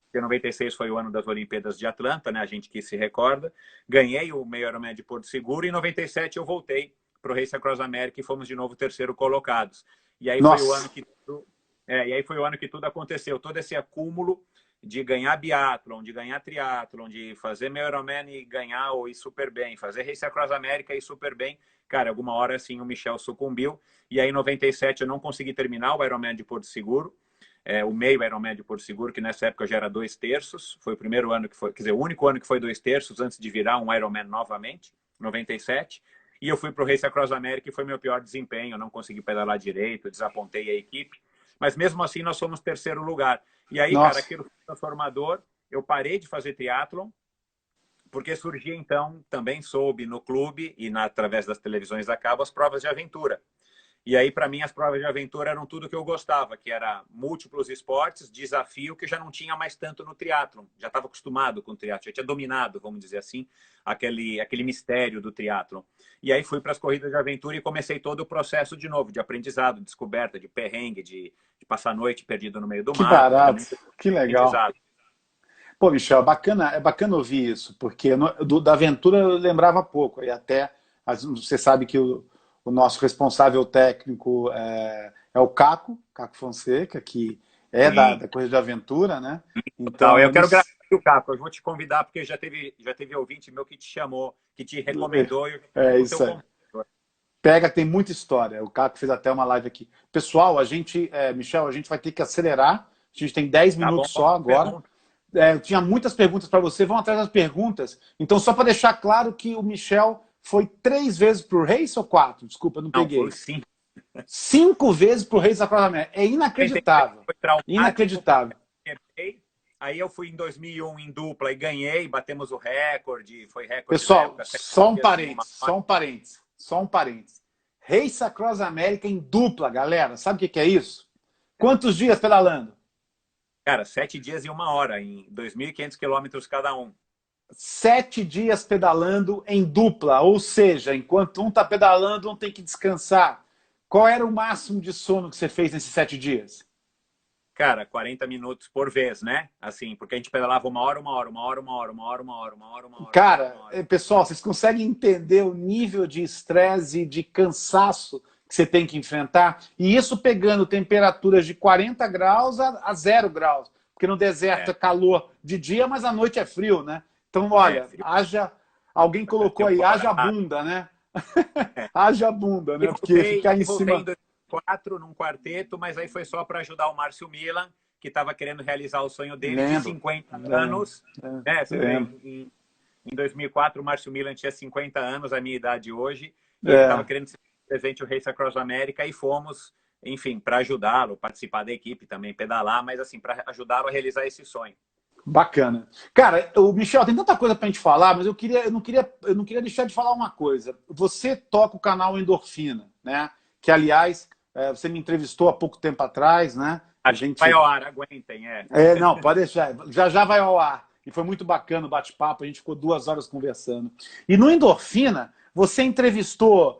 Porque 96 foi o ano das Olimpíadas de Atlanta, né? A gente que se recorda. Ganhei o meio Ironman de Porto Seguro e em 97 eu voltei para o Race Across America e fomos de novo terceiro colocados. E aí foi o ano que tudo aconteceu. Todo esse acúmulo de ganhar biatlon, de ganhar triatlon, de fazer meio Ironman e ganhar ou ir super bem, fazer Race Across America e ir super bem. Cara, alguma hora assim o Michel sucumbiu. E aí em 97 eu não consegui terminar o Ironman de Porto Seguro. O meio Ironman de Porto Seguro, que nessa época já era 2/3. Foi o primeiro ano que foi, quer dizer, o único ano que foi 2/3 antes de virar um Ironman novamente, 97. E eu fui para o Race Across America e foi meu pior desempenho. Eu não consegui pedalar direito, desapontei a equipe. Mas mesmo assim nós fomos terceiro lugar. E aí, cara, aquilo foi transformador. Eu parei de fazer triatlon, porque surgia então, também soube no clube e através das televisões a cabo, as provas de aventura. E aí, para mim, as provas de aventura eram tudo que eu gostava, que era múltiplos esportes, desafio, que eu já não tinha mais tanto no triatlon. Já estava acostumado com o triatlon, já tinha dominado, vamos dizer assim, aquele mistério do triatlon. E aí fui para as corridas de aventura e comecei todo o processo de novo, de aprendizado, de descoberta, de perrengue, de passar a noite perdido no meio do Que mato. barato, que legal. Pô, Michel, é bacana ouvir isso, porque da aventura eu lembrava pouco, e até você sabe que o nosso responsável técnico é o Caco Fonseca, que é da Corrida de Aventura, né? Então, eu quero gravar o Caco, eu vou te convidar, porque já teve ouvinte meu que te chamou, que te recomendou. Isso aí. Pega, tem muita história. O Caco fez até uma live aqui. Pessoal, Michel, a gente vai ter que acelerar. A gente tem 10 minutos só agora. Eu tinha muitas perguntas para você. Vão atrás das perguntas. Então, só para deixar claro que o Michel foi 3 vezes para o Race ou 4? Desculpa, não peguei. Não, foi 5. 5 vezes para o Race Across America. É inacreditável. Inacreditável. Aí eu fui em 2001 em dupla e ganhei, batemos o recorde, foi recorde. Pessoal, só um parênteses. Race Across America em dupla, galera. Sabe o que é isso? Quantos dias pedalando? Cara, 7 dias e 1 hora, em 2.500 quilômetros cada um. 7 dias pedalando em dupla, ou seja, enquanto um está pedalando, um tem que descansar. Qual era o máximo de sono que você fez nesses 7 dias? Cara, 40 minutos por vez, né? Assim, porque a gente pedalava 1 hora. Cara, pessoal, vocês conseguem entender o nível de estresse e de cansaço que você tem que enfrentar? E isso pegando temperaturas de 40 graus a 0 graus. Porque no deserto é calor de dia, mas à noite é frio, né? Então, olha, alguém colocou aí, haja bunda, né? Haja bunda, né? Porque ficar em cima... Em 2004 num quarteto, mas aí foi só para ajudar o Márcio Milan, que estava querendo realizar o sonho dele de 50 anos. Em 2004, o Márcio Milan tinha 50 anos, a minha idade hoje, e ele estava querendo ser presente o Race Across America, e fomos, enfim, para ajudá-lo, participar da equipe também, pedalar, mas assim, para ajudá-lo a realizar esse sonho. Bacana. Cara, o Michel, tem tanta coisa pra gente falar, mas eu não queria deixar de falar uma coisa. Você toca o canal Endorfina, né? Que, aliás, você me entrevistou há pouco tempo atrás, né? A gente vai ao ar, aguentem, não, pode deixar. Já vai ao ar. E foi muito bacana o bate-papo, a gente ficou 2 horas conversando. E no Endorfina, você entrevistou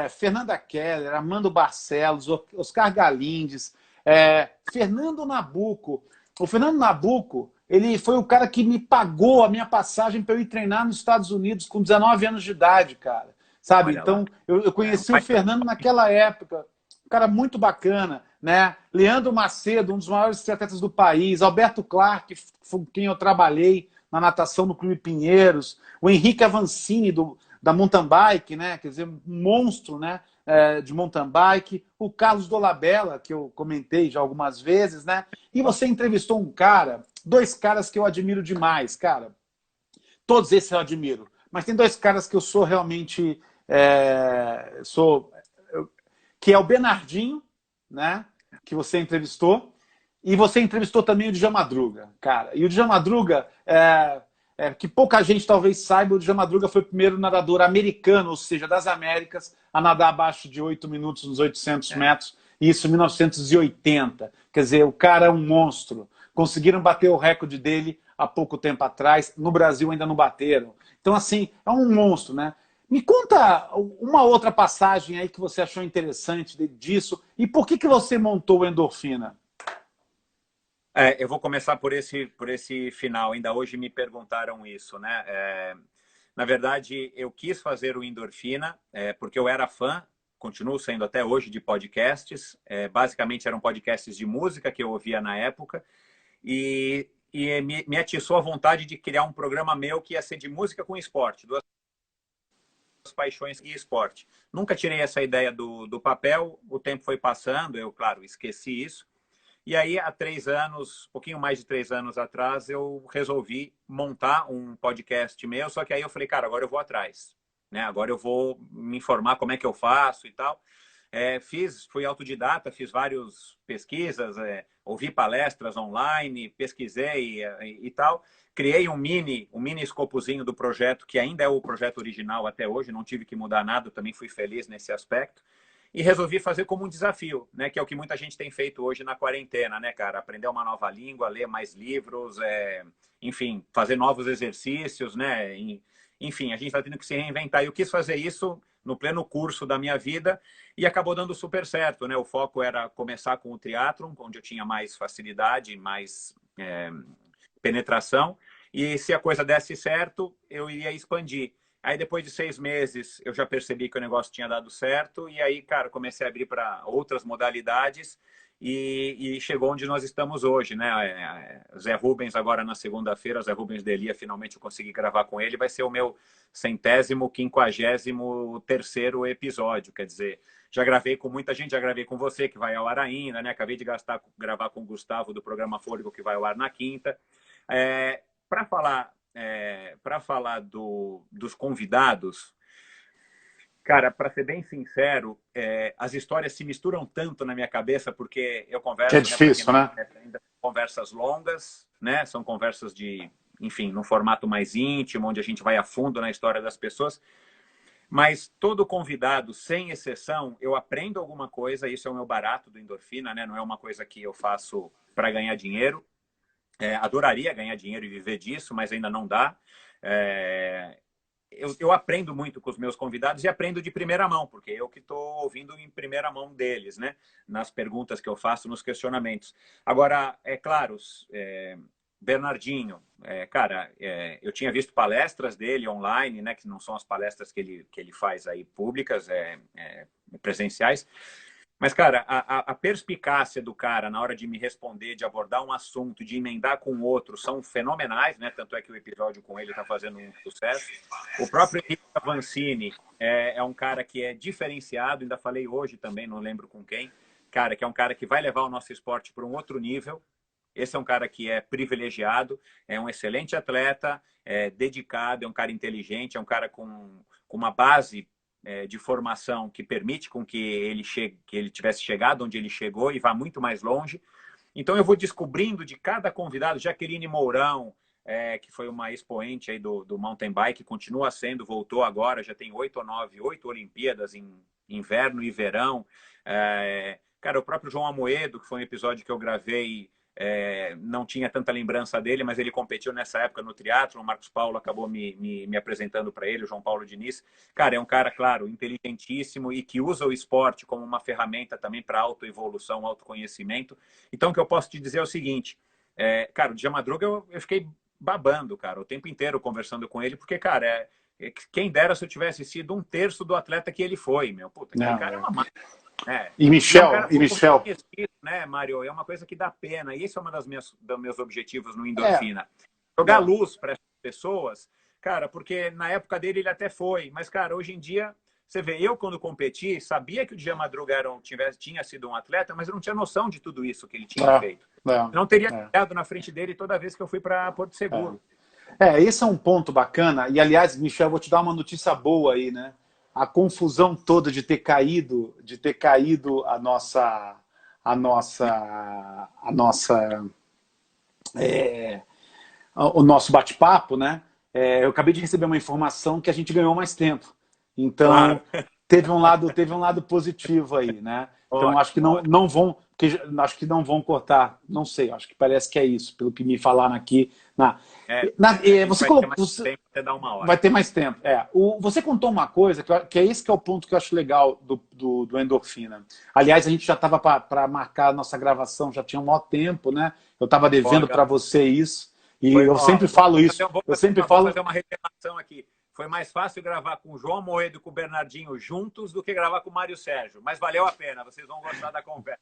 Fernanda Keller, Armando Barcelos, Oscar Galindes, Fernando Nabuco. O Fernando Nabuco, ele foi o cara que me pagou a minha passagem para eu ir treinar nos Estados Unidos com 19 anos de idade, cara. Sabe? Olha, então, eu conheci o Fernando naquela época. Um cara muito bacana, né? Leandro Macedo, um dos maiores atletas do país. Alberto Clark, com quem eu trabalhei na natação no Clube Pinheiros. O Henrique Avancini, da mountain bike, né? Quer dizer, um monstro, né? De mountain bike. O Carlos Dolabella, que eu comentei já algumas vezes, né? E você entrevistou 2 caras que eu admiro demais, cara. Todos esses eu admiro. Mas tem 2 caras que eu sou realmente... que é o Bernardinho, né? Que você entrevistou, E você entrevistou também o Djalma Madruga, cara. E o Djalma Madruga, que pouca gente talvez saiba, o Djalma Madruga foi o primeiro nadador americano, ou seja, das Américas, a nadar abaixo de 8 minutos nos 800 metros, e isso em 1980. Quer dizer, o cara é um monstro. Conseguiram bater o recorde dele há pouco tempo atrás. No Brasil ainda não bateram. Então, assim, é um monstro, né? Me conta uma outra passagem aí que você achou interessante disso e por que você montou o Endorfina? Eu vou começar por esse final. Ainda hoje me perguntaram isso, né? Na verdade, eu quis fazer o Endorfina porque eu era fã, continuo sendo até hoje, de podcasts. Basicamente eram podcasts de música que eu ouvia na época e me atiçou a vontade de criar um programa meu que ia ser de música com esporte, duas paixões e esporte. Nunca tirei essa ideia do papel, o tempo foi passando, eu, claro, esqueci isso. E aí, há 3 anos, um pouquinho mais de 3 anos atrás, eu resolvi montar um podcast meu, só que aí eu falei, cara, agora eu vou atrás, né? Agora eu vou me informar como é que eu faço e tal. Fui autodidata, fiz várias pesquisas, ouvi palestras online, pesquisei e tal. Criei um mini escopozinho do projeto, que ainda é o projeto original até hoje, não tive que mudar nada, também fui feliz nesse aspecto. E resolvi fazer como um desafio, né? Que é o que muita gente tem feito hoje na quarentena, né, cara? Aprender uma nova língua, ler mais livros, enfim, fazer novos exercícios, né? Enfim, a gente está tendo que se reinventar. E eu quis fazer isso no pleno curso da minha vida e acabou dando super certo, né? O foco era começar com o triatlon, onde eu tinha mais facilidade, mais penetração. E se a coisa desse certo, eu iria expandir. Aí, depois de 6 meses, eu já percebi que o negócio tinha dado certo. E aí, cara, comecei a abrir para outras modalidades e chegou onde nós estamos hoje, né? Zé Rubens, agora na segunda-feira, Zé Rubens Delia, finalmente eu consegui gravar com ele. Vai ser o meu 153º episódio. Quer dizer, já gravei com muita gente, já gravei com você, que vai ao ar ainda, né? Acabei de gravar com o Gustavo, do programa Fôlego, que vai ao ar na quinta. Para falar dos convidados, cara, para ser bem sincero, as histórias se misturam tanto na minha cabeça, porque eu converso, Que é difícil, né? Ainda conversas longas, né? São conversas enfim, num formato mais íntimo, onde a gente vai a fundo na história das pessoas. Mas todo convidado, sem exceção, eu aprendo alguma coisa, isso é o meu barato do Endorfina, né? Não é uma coisa que eu faço para ganhar dinheiro. Adoraria ganhar dinheiro e viver disso, mas ainda não dá. Eu aprendo muito com os meus convidados e aprendo de primeira mão, porque eu que estou ouvindo em primeira mão deles, né? Nas perguntas que eu faço, nos questionamentos. Agora, é claro, Bernardinho, cara, eu tinha visto palestras dele online, né? Que não são as palestras que ele faz aí públicas, presenciais. Mas, cara, a perspicácia do cara na hora de me responder, de abordar um assunto, de emendar com outro, são fenomenais, né? Tanto é que o episódio com ele está fazendo um sucesso. O próprio Henrique Avancini é um cara que é diferenciado, ainda falei hoje também, não lembro com quem, cara, que é um cara que vai levar o nosso esporte para um outro nível. Esse é um cara que é privilegiado, é um excelente atleta, é dedicado, é um cara inteligente, é um cara com uma base de formação que permite com que ele tivesse chegado onde ele chegou e vá muito mais longe. Então eu vou descobrindo de cada convidado, Jaqueline Mourão, que foi uma expoente aí do mountain bike, continua sendo, voltou agora, já tem 8 Olimpíadas em inverno e verão. Cara, o próprio João Amoedo, que foi um episódio que eu gravei, não tinha tanta lembrança dele, mas ele competiu nessa época no triatlo. O Marcos Paulo acabou me apresentando para ele, o João Paulo Diniz. Cara, é um cara, claro, inteligentíssimo e que usa o esporte como uma ferramenta também para autoevolução, autoconhecimento. Então, o que eu posso te dizer é o seguinte, cara, o Djalma Madruga eu fiquei babando, cara, o tempo inteiro conversando com ele, porque, cara, quem dera se eu tivesse sido 1/3 do atleta que ele foi, meu. Puta, aquele cara é uma máquina. E Michel, Né, Mário? É uma coisa que dá pena. E esse é um dos meus objetivos no Endorfina. Jogar luz para essas pessoas, cara, porque na época dele ele até foi. Mas, cara, hoje em dia, você vê, eu quando competi, sabia que o Djalma Madruga tinha sido um atleta, mas eu não tinha noção de tudo isso que ele tinha feito. Não teria ficado na frente dele toda vez que eu fui para Porto Seguro. Esse é um ponto bacana. E, aliás, Michel, vou te dar uma notícia boa aí, né? A confusão toda de ter caído a a nossa, a nossa, é, o nosso bate-papo, né? Eu acabei de receber uma informação que a gente ganhou mais tempo. Então, Claro. teve um lado positivo aí, né? Então, acho que Ótimo, ótimo. não vão, porque acho que não vão cortar, não sei, acho que parece que é isso, pelo que me falaram aqui. A gente Você vai ter colocou, mais tempo até dar uma vai hora. ter mais tempo. Você contou uma coisa, que é esse que é o ponto que eu acho legal do endorfina. Aliás, a gente já estava para marcar a nossa gravação, já tinha um maior tempo, né? Eu estava devendo Olha, para você isso, e foi, eu ó, sempre falo isso. Eu sempre vou falo. fazer uma revelação aqui. Foi mais fácil gravar com o João Moedo e com o Bernardinho juntos do que gravar com o Mário Sérgio. Mas valeu a pena, vocês vão gostar da conversa.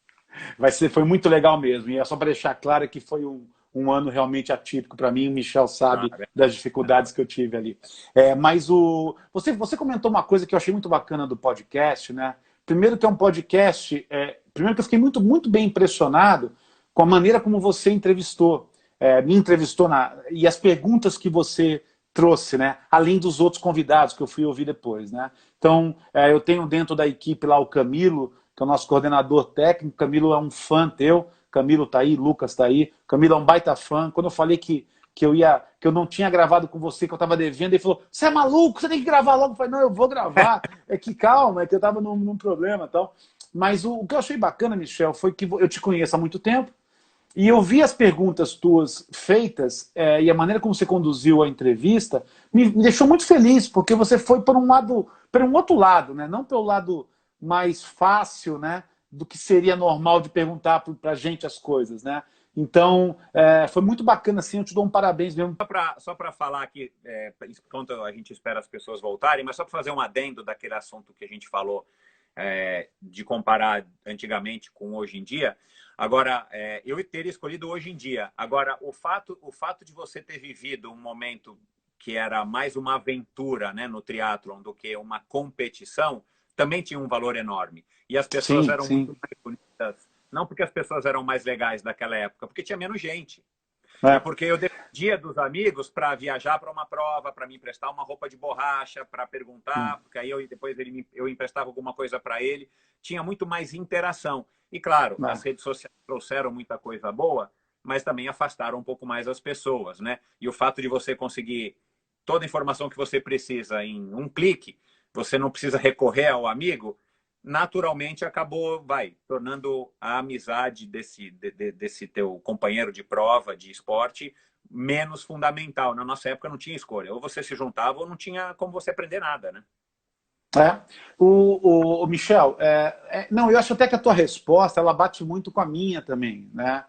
Foi muito legal mesmo. E é só para deixar claro que foi um ano realmente atípico para mim. O Michel Ah, sabe é das verdade. dificuldades que eu tive ali. Mas você comentou uma coisa que eu achei muito bacana do podcast, né? Primeiro que é um podcast. Primeiro que eu fiquei muito bem impressionado com a maneira como você entrevistou. Me entrevistou e as perguntas que você trouxe, né? Além dos outros convidados que eu fui ouvir depois, né? Então, eu tenho dentro da equipe lá o Camilo, que é o nosso coordenador técnico. Camilo é um fã teu. Camilo tá aí, Lucas tá aí. Camilo é um baita fã. Quando eu falei que eu não tinha gravado com você, que eu estava devendo, ele falou: "Você é maluco, você tem que gravar logo". Eu falei: "Não, eu vou gravar". É que calma, é que eu estava num problema, e tal. Mas o que eu achei bacana, Michel, foi que eu te conheço há muito tempo e eu vi as perguntas tuas feitas, e a maneira como você conduziu a entrevista me deixou muito feliz, porque você foi por um outro lado, né? Não pelo lado mais fácil, né? Do que seria normal de perguntar para a gente as coisas, né? Então, foi muito bacana, assim, eu te dou um parabéns mesmo. Só para falar aqui, enquanto a gente espera as pessoas voltarem, mas só para fazer um adendo daquele assunto que a gente falou, de comparar antigamente com hoje em dia. Agora, eu teria escolhido hoje em dia. Agora, o fato de você ter vivido um momento que era mais uma aventura, né, no triatlon do que uma competição, também tinha um valor enorme. E as pessoas Sim, eram sim. muito mais bonitas, não porque as pessoas eram mais legais daquela época, porque tinha menos gente. E É. porque eu dependia dos amigos para viajar para uma prova, para me emprestar uma roupa de borracha, para perguntar, porque aí depois eu emprestava alguma coisa para ele. Tinha muito mais interação. E claro, as É. redes sociais trouxeram muita coisa boa, mas também afastaram um pouco mais as pessoas, né? E o fato de você conseguir toda a informação que você precisa em um clique, você não precisa recorrer ao amigo, naturalmente acabou, tornando a amizade desse teu companheiro de prova, de esporte, menos fundamental. Na nossa época não tinha escolha. Ou você se juntava ou não tinha como você aprender nada, né? É. O Michel, não, eu acho até que a tua resposta ela bate muito com a minha também, né?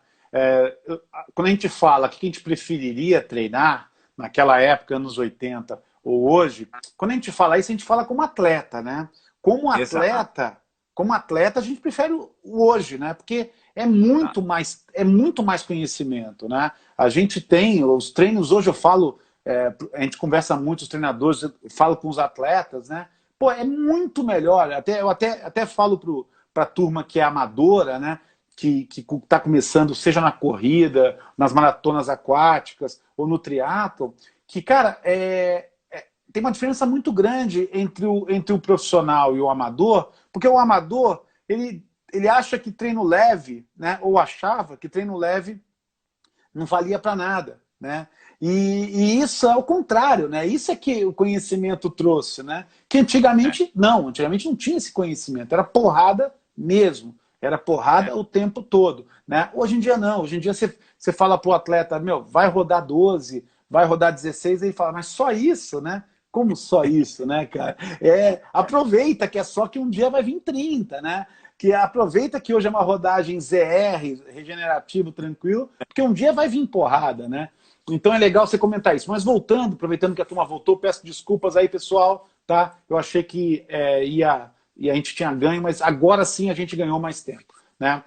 Quando a gente fala que a gente preferiria treinar naquela época, anos 80 ou hoje, quando a gente fala isso, a gente fala como atleta, né? Como Exato. atleta, como atleta, a gente prefere o hoje, né? Porque Exato. é muito mais conhecimento, né? A gente tem os treinos hoje, eu falo, a gente conversa muito os treinadores, eu falo com os atletas, né? Pô, é muito melhor. Eu até falo para a turma que é amadora, né? Que está começando, seja na corrida, nas maratonas aquáticas ou no triatlo, que, cara, tem uma diferença muito grande entre o profissional e o amador, porque o amador, ele acha que treino leve, né? Ou achava que treino leve não valia para nada, né? E isso é o contrário, né? Isso é que o conhecimento trouxe, né? Que É, antigamente não tinha esse conhecimento, era porrada mesmo, era é, porrada o tempo todo, né? Hoje em dia não, hoje em dia você fala pro atleta, meu, vai rodar 12, vai rodar 16, aí ele fala, mas só isso, né? Como só isso, né, cara? Aproveita que é só que um dia vai vir 30, né? Que aproveita que hoje é uma rodagem ZR, regenerativo, tranquilo, porque um dia vai vir porrada, né? Então é legal você comentar isso. Mas voltando, aproveitando que a turma voltou, peço desculpas aí, pessoal, tá? Eu achei que e a gente tinha ganho, mas agora sim a gente ganhou mais tempo, né?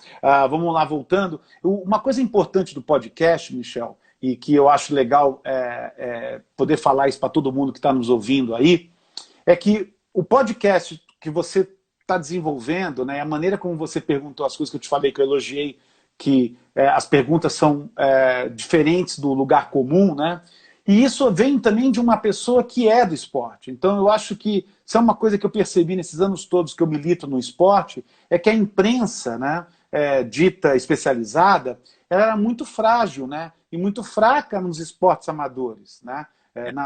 Vamos lá, voltando. Uma coisa importante do podcast, Michel, e que eu acho legal poder falar isso para todo mundo que está nos ouvindo aí, é que o podcast que você está desenvolvendo, né, a maneira como você perguntou as coisas que eu te falei, que eu elogiei, que as perguntas são diferentes do lugar comum, né? E isso vem também de uma pessoa que é do esporte. Então eu acho que isso é uma coisa que eu percebi nesses anos todos que eu milito no esporte, é que a imprensa, né, dita especializada, ela era muito frágil, né? E muito fraca nos esportes amadores, né?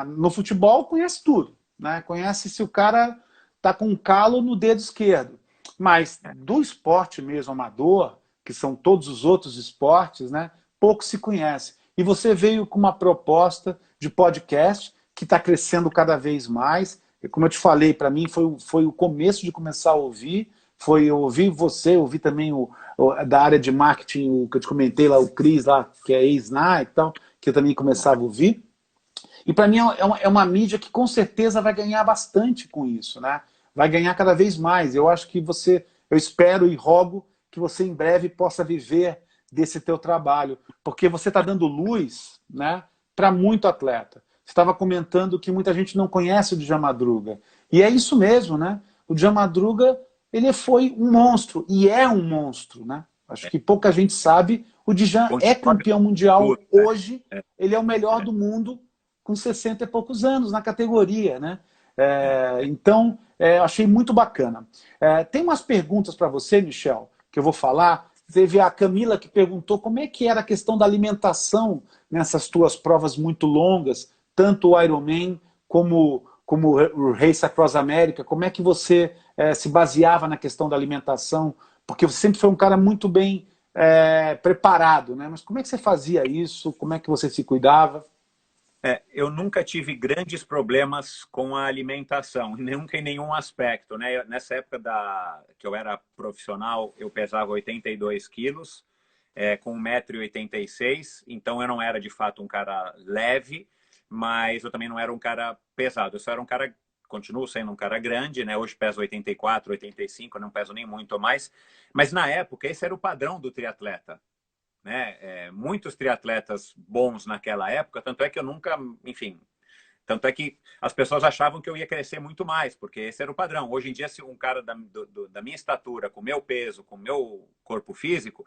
No futebol conhece tudo, né? Conhece se o cara tá com um calo no dedo esquerdo. Mas do esporte mesmo amador, que são todos os outros esportes, né? Pouco se conhece. E você veio com uma proposta de podcast que está crescendo cada vez mais. E como eu te falei, para mim foi o começo de começar a ouvir. Foi ouvir você, ouvir também da área de marketing, o que eu te comentei lá, o Cris, lá, que é ex-NA e tal, que eu também começava a ouvir. E para mim é uma mídia que com certeza vai ganhar bastante com isso, né? Vai ganhar cada vez mais. Eu acho que eu espero e rogo que você em breve possa viver desse teu trabalho, porque você está dando luz, né, para muito atleta. Você estava comentando que muita gente não conhece o Djan Madruga. E é isso mesmo, né? O Djan Madruga, ele foi um monstro, e é um monstro, né? Acho que pouca gente sabe. O Djan é campeão mundial tudo, né? hoje, ele é o melhor do mundo com 60 e poucos anos na categoria, né? Então, achei muito bacana. Tem umas perguntas para você, Michel, que eu vou falar. Teve a Camila que perguntou como é que era a questão da alimentação nessas tuas provas muito longas, tanto o Ironman como o Race Across America. Como é que você se baseava na questão da alimentação? Porque você sempre foi um cara muito bem preparado, né? Mas como é que você fazia isso? Como é que você se cuidava? Eu nunca tive grandes problemas com a alimentação, nunca em nenhum aspecto, né? Nessa época que eu era profissional, eu pesava 82 quilos, com 1,86 m, então eu não era de fato um cara leve, mas eu também não era um cara pesado, eu só era um cara, continuo sendo um cara grande, né? Hoje peso 84, 85, eu não peso nem muito mais, mas na época esse era o padrão do triatleta, né? Muitos triatletas bons naquela época, tanto é que eu nunca, enfim, tanto é que as pessoas achavam que eu ia crescer muito mais, porque esse era o padrão. Hoje em dia, se um cara da minha estatura, com meu peso, com meu corpo físico,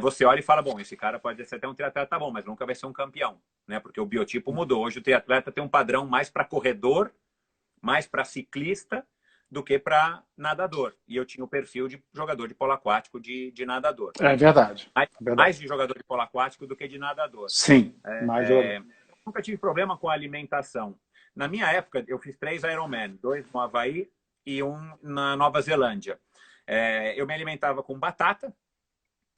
você olha e fala, bom, esse cara pode ser até um triatleta, tá bom, mas nunca vai ser um campeão, né? Porque o biotipo mudou. Hoje o triatleta tem um padrão mais para corredor, mais para ciclista, do que para nadador. E eu tinha o perfil de jogador de polo aquático de nadador. É verdade. É Mais verdade. de jogador de polo aquático do que de nadador. Sim, mais jogador. Nunca tive problema com a alimentação. Na minha época, eu fiz 3 Ironman, 2 no Havaí e um na Nova Zelândia. Eu me alimentava com batata,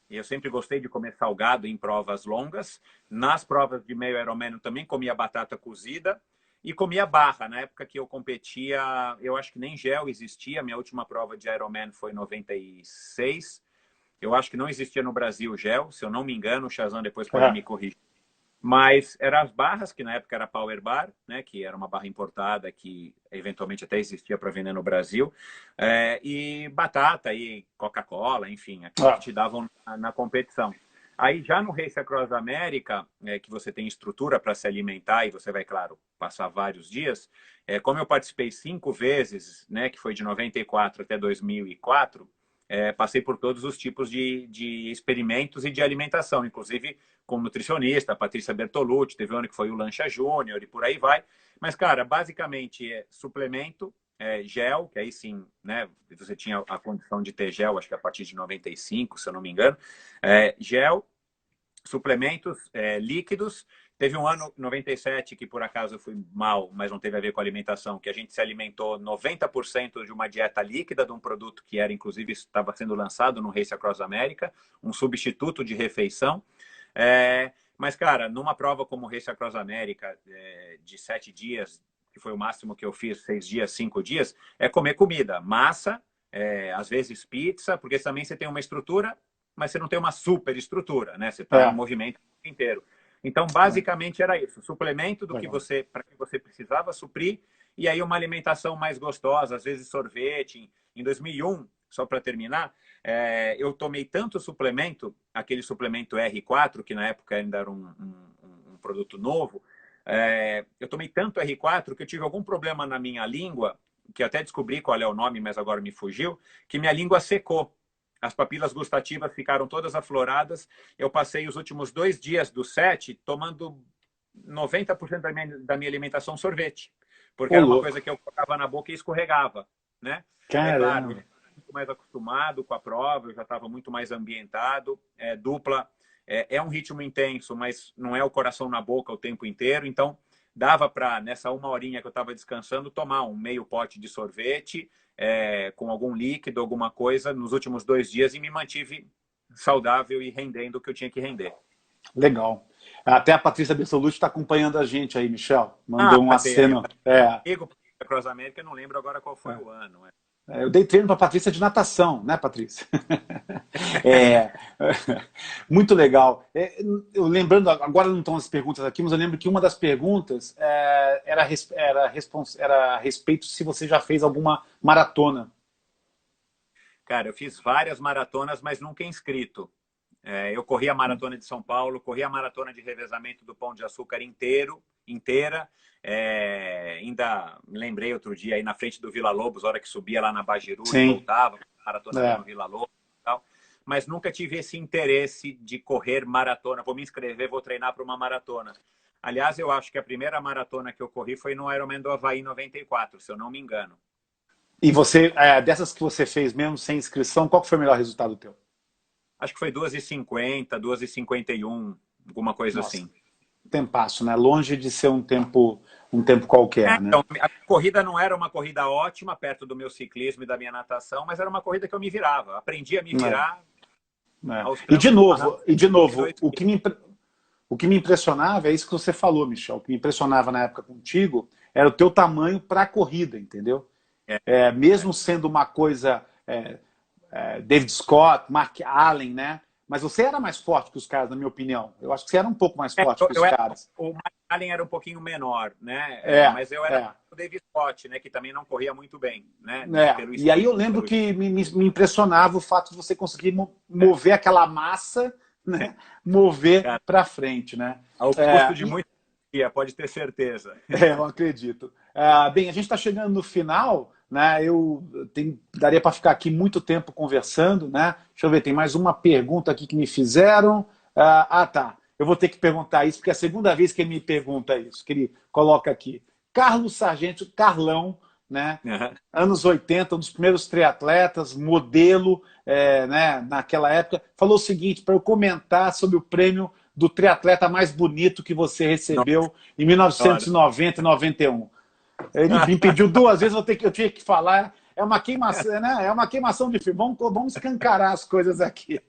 e eu sempre gostei de comer salgado em provas longas. Nas provas de meio Ironman eu também comia batata cozida e comia barra. Na época que eu competia, eu acho que nem gel existia. Minha última prova de Ironman foi em 96. Eu acho que não existia no Brasil gel, se eu não me engano, o Shazam depois pode me corrigir. Mas eram as barras, que na época era Power Bar, né, que era uma barra importada que eventualmente até existia para vender no Brasil, e batata e Coca-Cola, enfim, aquilo que te davam na competição. Aí já no Race Across America, que você tem estrutura para se alimentar e você vai, claro, passar vários dias, como eu participei 5 vezes, né, que foi de 94 até 2004, passei por todos os tipos de experimentos e de alimentação, inclusive com nutricionista, a Patrícia Bertolucci, teve um ano que foi o Lancha Júnior e por aí vai. Mas, cara, basicamente é suplemento, gel, que aí sim, né, você tinha a condição de ter gel, acho que a partir de 95, se eu não me engano, gel, suplementos líquidos. Teve um ano, 97, que por acaso eu fui mal, mas não teve a ver com a alimentação, que a gente se alimentou 90% de uma dieta líquida de um produto que era, inclusive, estava sendo lançado no Race Across America, um substituto de refeição. Mas, cara, numa prova como o Race Across America, de 7 dias, que foi o máximo que eu fiz, 6 dias, 5 dias, é comer comida, massa, às vezes pizza, porque também você tem uma estrutura, mas você não tem uma super estrutura, né? Você está em movimento o tempo inteiro. Então, basicamente era isso, suplemento do que para que você precisava suprir, e aí uma alimentação mais gostosa, às vezes sorvete. Em 2001, só para terminar, eu tomei tanto suplemento, aquele suplemento R4, que na época ainda era um produto novo, eu tomei tanto R4 que eu tive algum problema na minha língua, que até descobri qual é o nome, mas agora me fugiu, que minha língua secou. As papilas gustativas ficaram todas afloradas. Eu passei os últimos 2 dias do 7 tomando 90% da minha alimentação sorvete, porque era uma coisa que eu colocava na boca e escorregava, né? É claro, Caramba. muito mais acostumado com a prova, eu já estava muito mais ambientado. Dupla é um ritmo intenso, mas não é o coração na boca o tempo inteiro. Então, dava para, nessa 1 horinha que eu estava descansando, tomar um meio pote de sorvete com algum líquido, alguma coisa, nos últimos 2 dias e me mantive saudável e rendendo o que eu tinha que render. Legal. Até a Patrícia Bertolucci está acompanhando a gente aí, Michel. Mandou um aceno. Amigo Cross América, não lembro agora qual foi o ano. Eu dei treino para a Patrícia de natação, né, Patrícia? É, muito legal. Eu lembrando, agora não estão as perguntas aqui, mas eu lembro que uma das perguntas era a respeito se você já fez alguma maratona. Cara, eu fiz várias maratonas, mas nunca inscrito. Eu corri a maratona de São Paulo, corri a maratona de revezamento do Pão de Açúcar inteira. Ainda me lembrei outro dia aí na frente do Vila Lobos, a hora que subia lá na Bajiru e voltava, maratona no Vila Lobos e tal. Mas nunca tive esse interesse de correr maratona. Vou me inscrever, vou treinar para uma maratona. Aliás, eu acho que a primeira maratona que eu corri foi no Ironman do Havaí 94, se eu não me engano. E você, dessas que você fez mesmo sem inscrição, qual foi o melhor resultado teu? Acho que foi 2h50, 2h51, alguma coisa assim. Tempasso, né? Longe de ser um tempo qualquer, né? Então, a corrida não era uma corrida ótima perto do meu ciclismo e da minha natação, mas era uma corrida que eu me virava. Aprendi a me virar. E de novo, o que me impressionava é isso que você falou, Michel. O que me impressionava na época contigo era o teu tamanho para a corrida, entendeu? Mesmo sendo uma coisa David Scott, Mark Allen, né? Mas você era mais forte que os caras, na minha opinião. Eu acho que você era um pouco mais forte que os caras. O Mark Allen era um pouquinho menor, né? Mas eu era o David Scott, né? Que também não corria muito bem, né? E aí eu lembro que me impressionava o fato de você conseguir mover aquela massa, né? Mover para frente, né? Ao custo de muito dia, pode ter certeza. Eu acredito. Bem, a gente está chegando no final, né? Daria para ficar aqui muito tempo conversando, né? Deixa eu ver, tem mais uma pergunta aqui que me fizeram. Tá. Eu vou ter que perguntar isso, porque é a segunda vez que ele me pergunta isso, que ele coloca aqui. Carlos Sargento, Carlão, né? Anos 80, um dos primeiros triatletas, modelo, né? Naquela época, falou o seguinte, para eu comentar sobre o prêmio do triatleta mais bonito que você recebeu em 1990 e 91. Ele me pediu 2 vezes, eu tinha que falar. É uma queimação, né? É uma queimação de filme. Vamos escancarar as coisas aqui.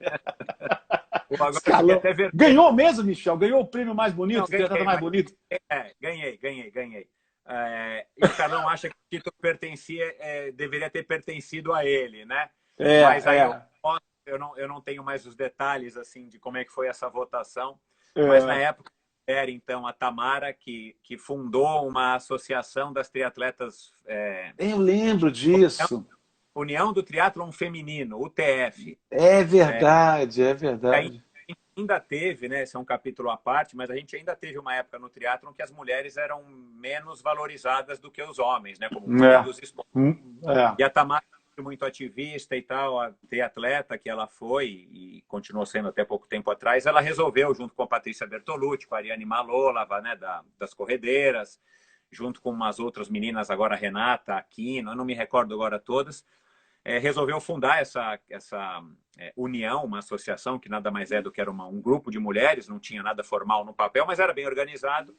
Ganhou mesmo, Michel? Ganhou o prêmio mais bonito? Não, mais bonito? Ganhei. E o Carlão acha que o título deveria ter pertencido a ele, né? Mas aí eu não tenho mais os detalhes assim de como é que foi essa votação. Mas na época era então a Tamara que fundou uma associação das triatletas. Eu lembro disso. União do Triatlon Feminino, UTF. É verdade, é verdade. Ainda teve, né? Esse é um capítulo à parte, mas a gente ainda teve uma época no triatlon que as mulheres eram menos valorizadas do que os homens, né? Como dos esportes. E a Tamara, muito ativista e tal, a triatleta que ela foi e continuou sendo até pouco tempo atrás, ela resolveu, junto com a Patrícia Bertolucci, com a Ariane Malola, né, das corredeiras, junto com umas outras meninas, agora a Renata, a Aquino, eu não me recordo agora todas, resolveu fundar essa união, uma associação que nada mais é do que era um grupo de mulheres, não tinha nada formal no papel, mas era bem organizado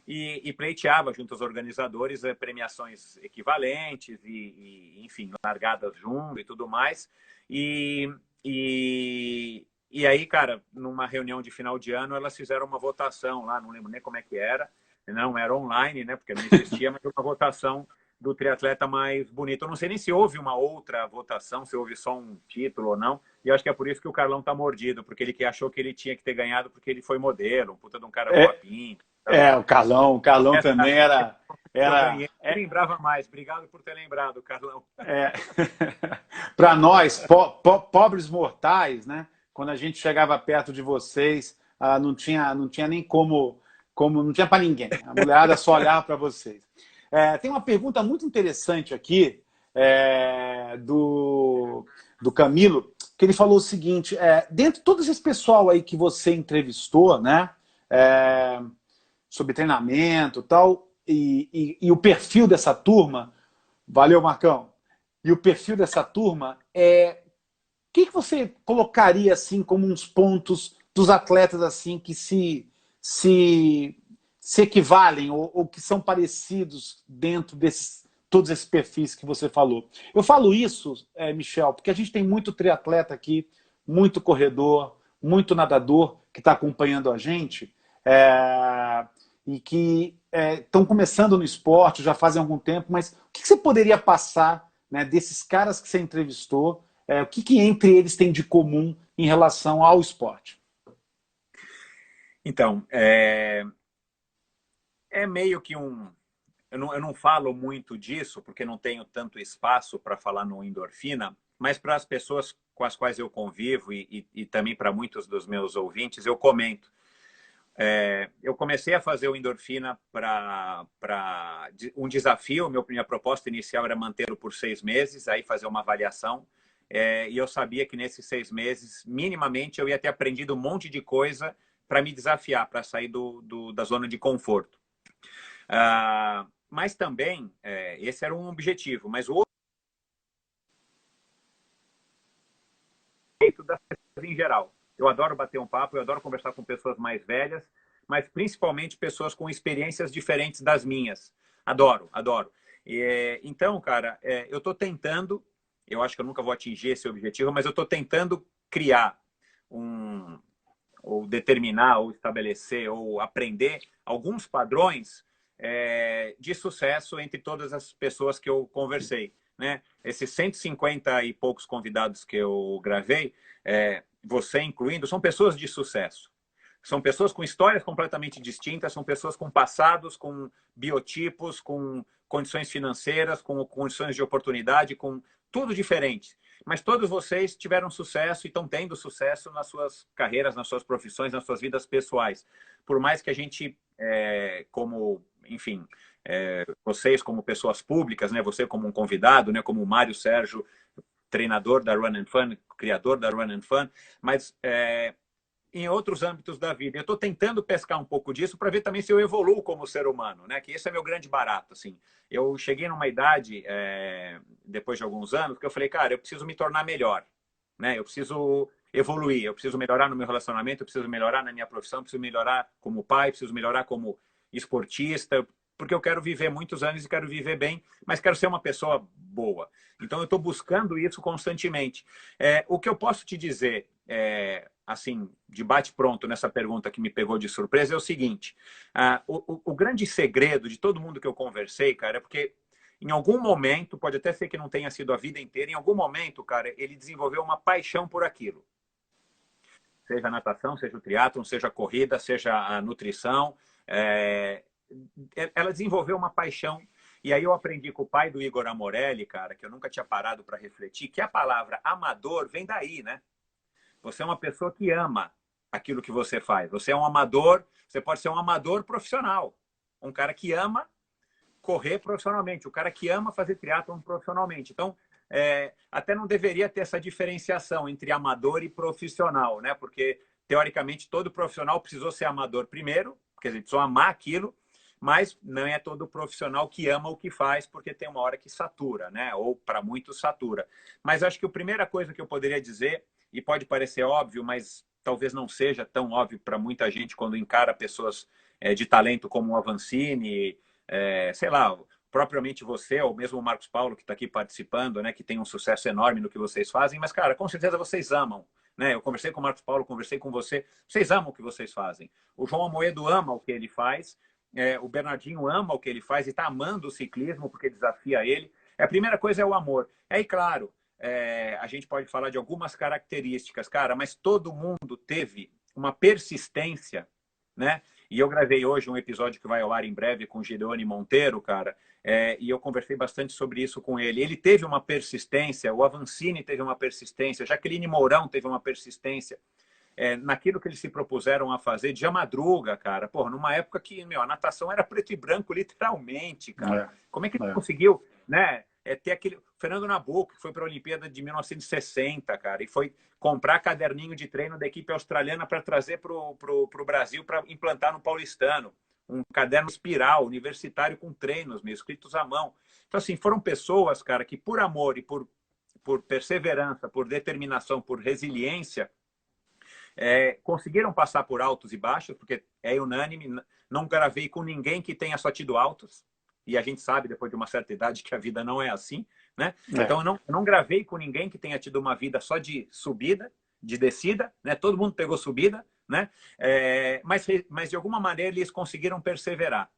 e pleiteava junto aos organizadores premiações equivalentes e enfim, largadas junto e tudo mais. E aí, cara, numa reunião de final de ano, elas fizeram uma votação lá, não lembro nem como é que era, não era online, né, porque não existia, mas uma votação do triatleta mais bonito. Eu não sei nem se houve uma outra votação, se houve só um título ou não. E acho que é por isso que o Carlão tá mordido, porque ele achou que ele tinha que ter ganhado porque ele foi modelo, um puta de um cara boa pinta. O Carlão também era... Eu lembrava mais. Obrigado por ter lembrado, Carlão. Para nós, pobres mortais, né? Quando a gente chegava perto de vocês, não tinha nem como não tinha para ninguém. A mulherada só olhava para vocês. Tem uma pergunta muito interessante aqui do Camilo, que ele falou o seguinte, dentro de todo esse pessoal aí que você entrevistou, né, sobre treinamento e tal, e o perfil dessa turma, valeu, Marcão, e o perfil dessa turma, o que você colocaria assim como uns pontos dos atletas assim que se, se equivalem ou que são parecidos dentro desses todos esses perfis que você falou? Eu falo isso, Michel, porque a gente tem muito triatleta aqui, muito corredor, muito nadador que está acompanhando a gente e que estão começando no esporte já fazem algum tempo, mas o que você poderia passar, né, desses caras que você entrevistou? O que entre eles tem de comum em relação ao esporte? Então, é meio que um... eu não falo muito disso, porque não tenho tanto espaço para falar no endorfina, mas para as pessoas com as quais eu convivo e também para muitos dos meus ouvintes, eu comento. Eu comecei a fazer o endorfina para um desafio. Minha proposta inicial era mantê-lo por 6 meses, aí fazer uma avaliação. E eu sabia que nesses 6 meses, minimamente, eu ia ter aprendido um monte de coisa para me desafiar, para sair da zona de conforto. Mas também, esse era um objetivo. Mas o outro das pessoas em geral. Eu adoro bater um papo, eu adoro conversar com pessoas mais velhas, mas principalmente pessoas com experiências diferentes das minhas. Adoro, adoro. Então, cara, eu estou tentando, eu acho que eu nunca vou atingir esse objetivo, mas eu estou tentando criar ou determinar, ou estabelecer, ou aprender alguns padrões de sucesso entre todas as pessoas que eu conversei. Né? Esses 150 e poucos convidados que eu gravei, você incluindo, são pessoas de sucesso. São pessoas com histórias completamente distintas, são pessoas com passados, com biotipos, com condições financeiras, com condições de oportunidade, com tudo diferente. Mas todos vocês tiveram sucesso e estão tendo sucesso nas suas carreiras, nas suas profissões, nas suas vidas pessoais. Por mais que a gente, como, enfim, vocês como pessoas públicas, né, você como um convidado, né, como o Mário Sérgio, treinador da Run and Fun, criador da Run and Fun, mas em outros âmbitos da vida. Eu estou tentando pescar um pouco disso para ver também se eu evoluo como ser humano, né? Que esse é meu grande barato, assim. Eu cheguei numa idade, depois de alguns anos, que eu falei, cara, eu preciso me tornar melhor, né? Eu preciso evoluir, eu preciso melhorar no meu relacionamento, eu preciso melhorar na minha profissão, eu preciso melhorar como pai, preciso melhorar como esportista, porque eu quero viver muitos anos e quero viver bem, mas quero ser uma pessoa boa. Então, eu estou buscando isso constantemente. O que eu posso te dizer, assim, de bate-pronto nessa pergunta que me pegou de surpresa, é o seguinte. O grande segredo de todo mundo que eu conversei, cara, é porque em algum momento, pode até ser que não tenha sido a vida inteira, em algum momento, cara, ele desenvolveu uma paixão por aquilo. Seja a natação, seja o triatlon, seja a corrida, seja a nutrição. Ela desenvolveu uma paixão. E aí eu aprendi com o pai do Igor Amorelli, cara, que eu nunca tinha parado para refletir, que a palavra amador vem daí, né? Você é uma pessoa que ama aquilo que você faz. Você é um amador, você pode ser um amador profissional. Um cara que ama correr profissionalmente, o cara que ama fazer triatlon profissionalmente. Então, até não deveria ter essa diferenciação entre amador e profissional, né? Porque, teoricamente, todo profissional precisou ser amador primeiro, quer dizer, precisou amar aquilo, mas não é todo profissional que ama o que faz, porque tem uma hora que satura, né? Ou para muitos satura. Mas acho que a primeira coisa que eu poderia dizer, e pode parecer óbvio, mas talvez não seja tão óbvio para muita gente quando encara pessoas de talento como o Avancini, sei lá, propriamente você, ou mesmo o Marcos Paulo, que está aqui participando, né, que tem um sucesso enorme no que vocês fazem, mas, cara, com certeza vocês amam. Né? Eu conversei com o Marcos Paulo, conversei com você, vocês amam o que vocês fazem. O João Amoedo ama o que ele faz, o Bernardinho ama o que ele faz e está amando o ciclismo porque desafia ele. A primeira coisa é o amor. Aí, claro, a gente pode falar de algumas características, cara, mas todo mundo teve uma persistência, né? E eu gravei hoje um episódio que vai ao ar em breve com o Gideone Monteiro, cara, e eu conversei bastante sobre isso com ele. Ele teve uma persistência, o Avancini teve uma persistência, Jaqueline Mourão teve uma persistência naquilo que eles se propuseram a fazer de madruga, cara. Porra, numa época que, a natação era preto e branco, literalmente, cara. Como é que ele conseguiu, né? Ter aquele Fernando Nabuco, que foi para a Olimpíada de 1960, cara, e foi comprar caderninho de treino da equipe australiana para trazer para o Brasil para implantar no Paulistano. um caderno espiral universitário com treinos meio escritos à mão. Então, assim, foram pessoas, cara, que por amor e por perseverança, por determinação, por resiliência, conseguiram passar por altos e baixos, porque é unânime, não gravei com ninguém que tenha só tido altos, e a gente sabe, depois de uma certa idade, que a vida não é assim, né? Então, eu não gravei com ninguém que tenha tido uma vida só de subida, de descida, né? Todo mundo pegou subida, né? Mas, de alguma maneira, eles conseguiram perseverar.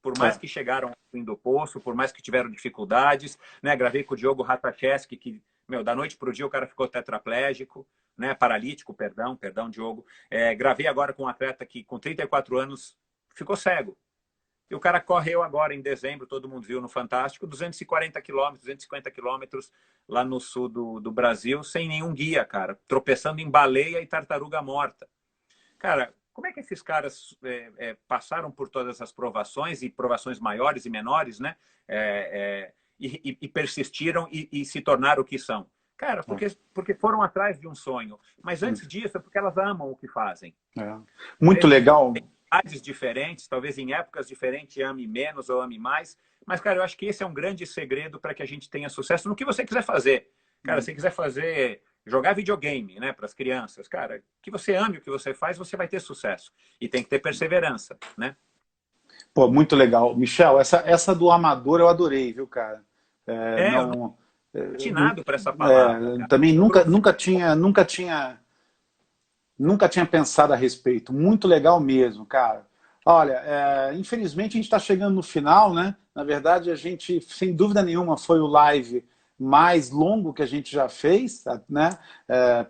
Por mais que chegaram ao fim do poço, por mais que tiveram dificuldades, né? Gravei com o Diogo Ratacheski, que, da noite para o dia o cara ficou tetraplégico, né? Paralítico, perdão, Diogo. Gravei agora com um atleta que, com 34 anos, ficou cego. E o cara correu agora, em dezembro, todo mundo viu no Fantástico, 240 quilômetros, 250 quilômetros lá no sul do Brasil, sem nenhum guia, cara. Tropeçando em baleia e tartaruga morta. Cara, como é que esses caras passaram por todas as provações, e provações maiores e menores, né? E persistiram e se tornaram o que são? Cara, porque foram atrás de um sonho. Mas antes disso, é porque elas amam o que fazem. Muito legal. Em idades diferentes, talvez em épocas diferentes, ame menos ou ame mais. Mas, cara, eu acho que esse é um grande segredo para que a gente tenha sucesso no que você quiser fazer. Cara, se você quiser jogar videogame, né, para as crianças, cara, que você ame o que você faz, você vai ter sucesso. E tem que ter perseverança, né? Pô, muito legal. Michel, essa do amador eu adorei, viu, cara? Eu não tinha nada para essa palavra. Também nunca tinha pensado a respeito. Muito legal mesmo, cara. Olha, infelizmente a gente está chegando no final, né? Na verdade, a gente, sem dúvida nenhuma, foi o live mais longo que a gente já fez, né?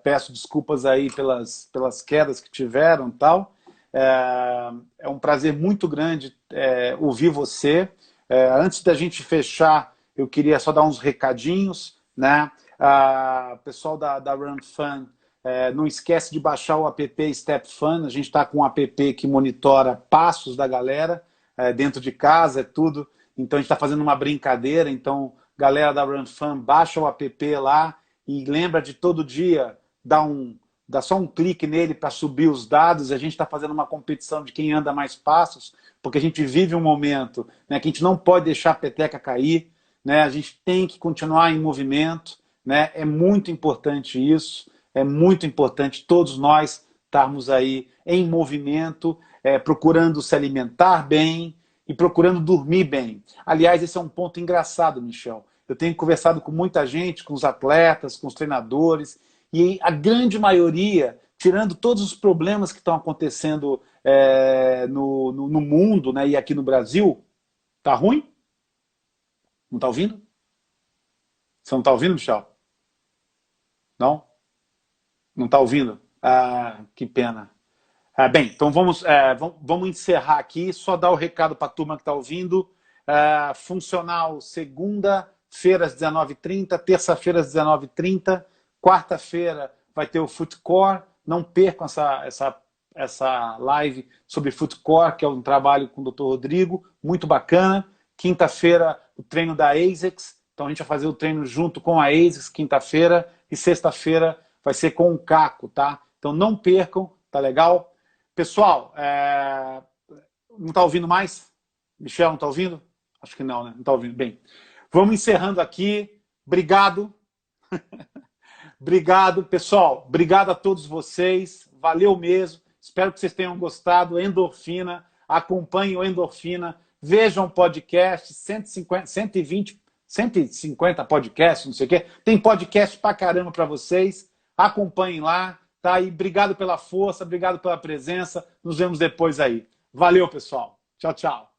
Peço desculpas aí pelas quedas que tiveram e tal. É um prazer muito grande ouvir você. Antes da gente fechar, eu queria só dar uns recadinhos, né? Pessoal da Run Fun, não esquece de baixar o app Step Fun. A gente está com um app que monitora passos da galera dentro de casa, tudo. Então a gente está fazendo uma brincadeira. Então, galera da Run Fun, baixa o app lá e lembra de todo dia dá só um clique nele para subir os dados. A gente está fazendo uma competição de quem anda mais passos, porque a gente vive um momento, né, que a gente não pode deixar a peteca cair, né? A gente tem que continuar em movimento, né? É muito importante isso, é muito importante todos nós estarmos aí em movimento, procurando se alimentar bem e procurando dormir bem. Aliás, esse é um ponto engraçado, Michel. Eu tenho conversado com muita gente, com os atletas, com os treinadores, e a grande maioria, tirando todos os problemas que estão acontecendo no mundo, né, e aqui no Brasil, tá ruim? Não tá ouvindo? Você não tá ouvindo, Michel? Não? Não tá ouvindo? Que pena. Bem, então vamos encerrar aqui, só dar o recado para a turma que está ouvindo. Funcional, segunda-feira às 19h30, terça-feira às 19h30, quarta-feira vai ter o Footcore. Não percam essa live sobre Footcore, que é um trabalho com o Dr. Rodrigo, muito bacana. Quinta-feira, o treino da ASICS, então a gente vai fazer o treino junto com a ASICS quinta-feira, e sexta-feira vai ser com o Caco, tá? Então não percam, tá legal? Pessoal, não está ouvindo mais? Michel, não está ouvindo? Acho que não, né? Não está ouvindo. Bem, vamos encerrando aqui. Obrigado. Obrigado, pessoal. Obrigado a todos vocês. Valeu mesmo. Espero que vocês tenham gostado. Endorfina. Acompanhem o Endorfina. Vejam podcast. 150 podcasts, não sei o quê. Tem podcast pra caramba para vocês. Acompanhem lá. Tá? E obrigado pela força, obrigado pela presença. Nos vemos depois aí. Valeu, pessoal. Tchau, tchau.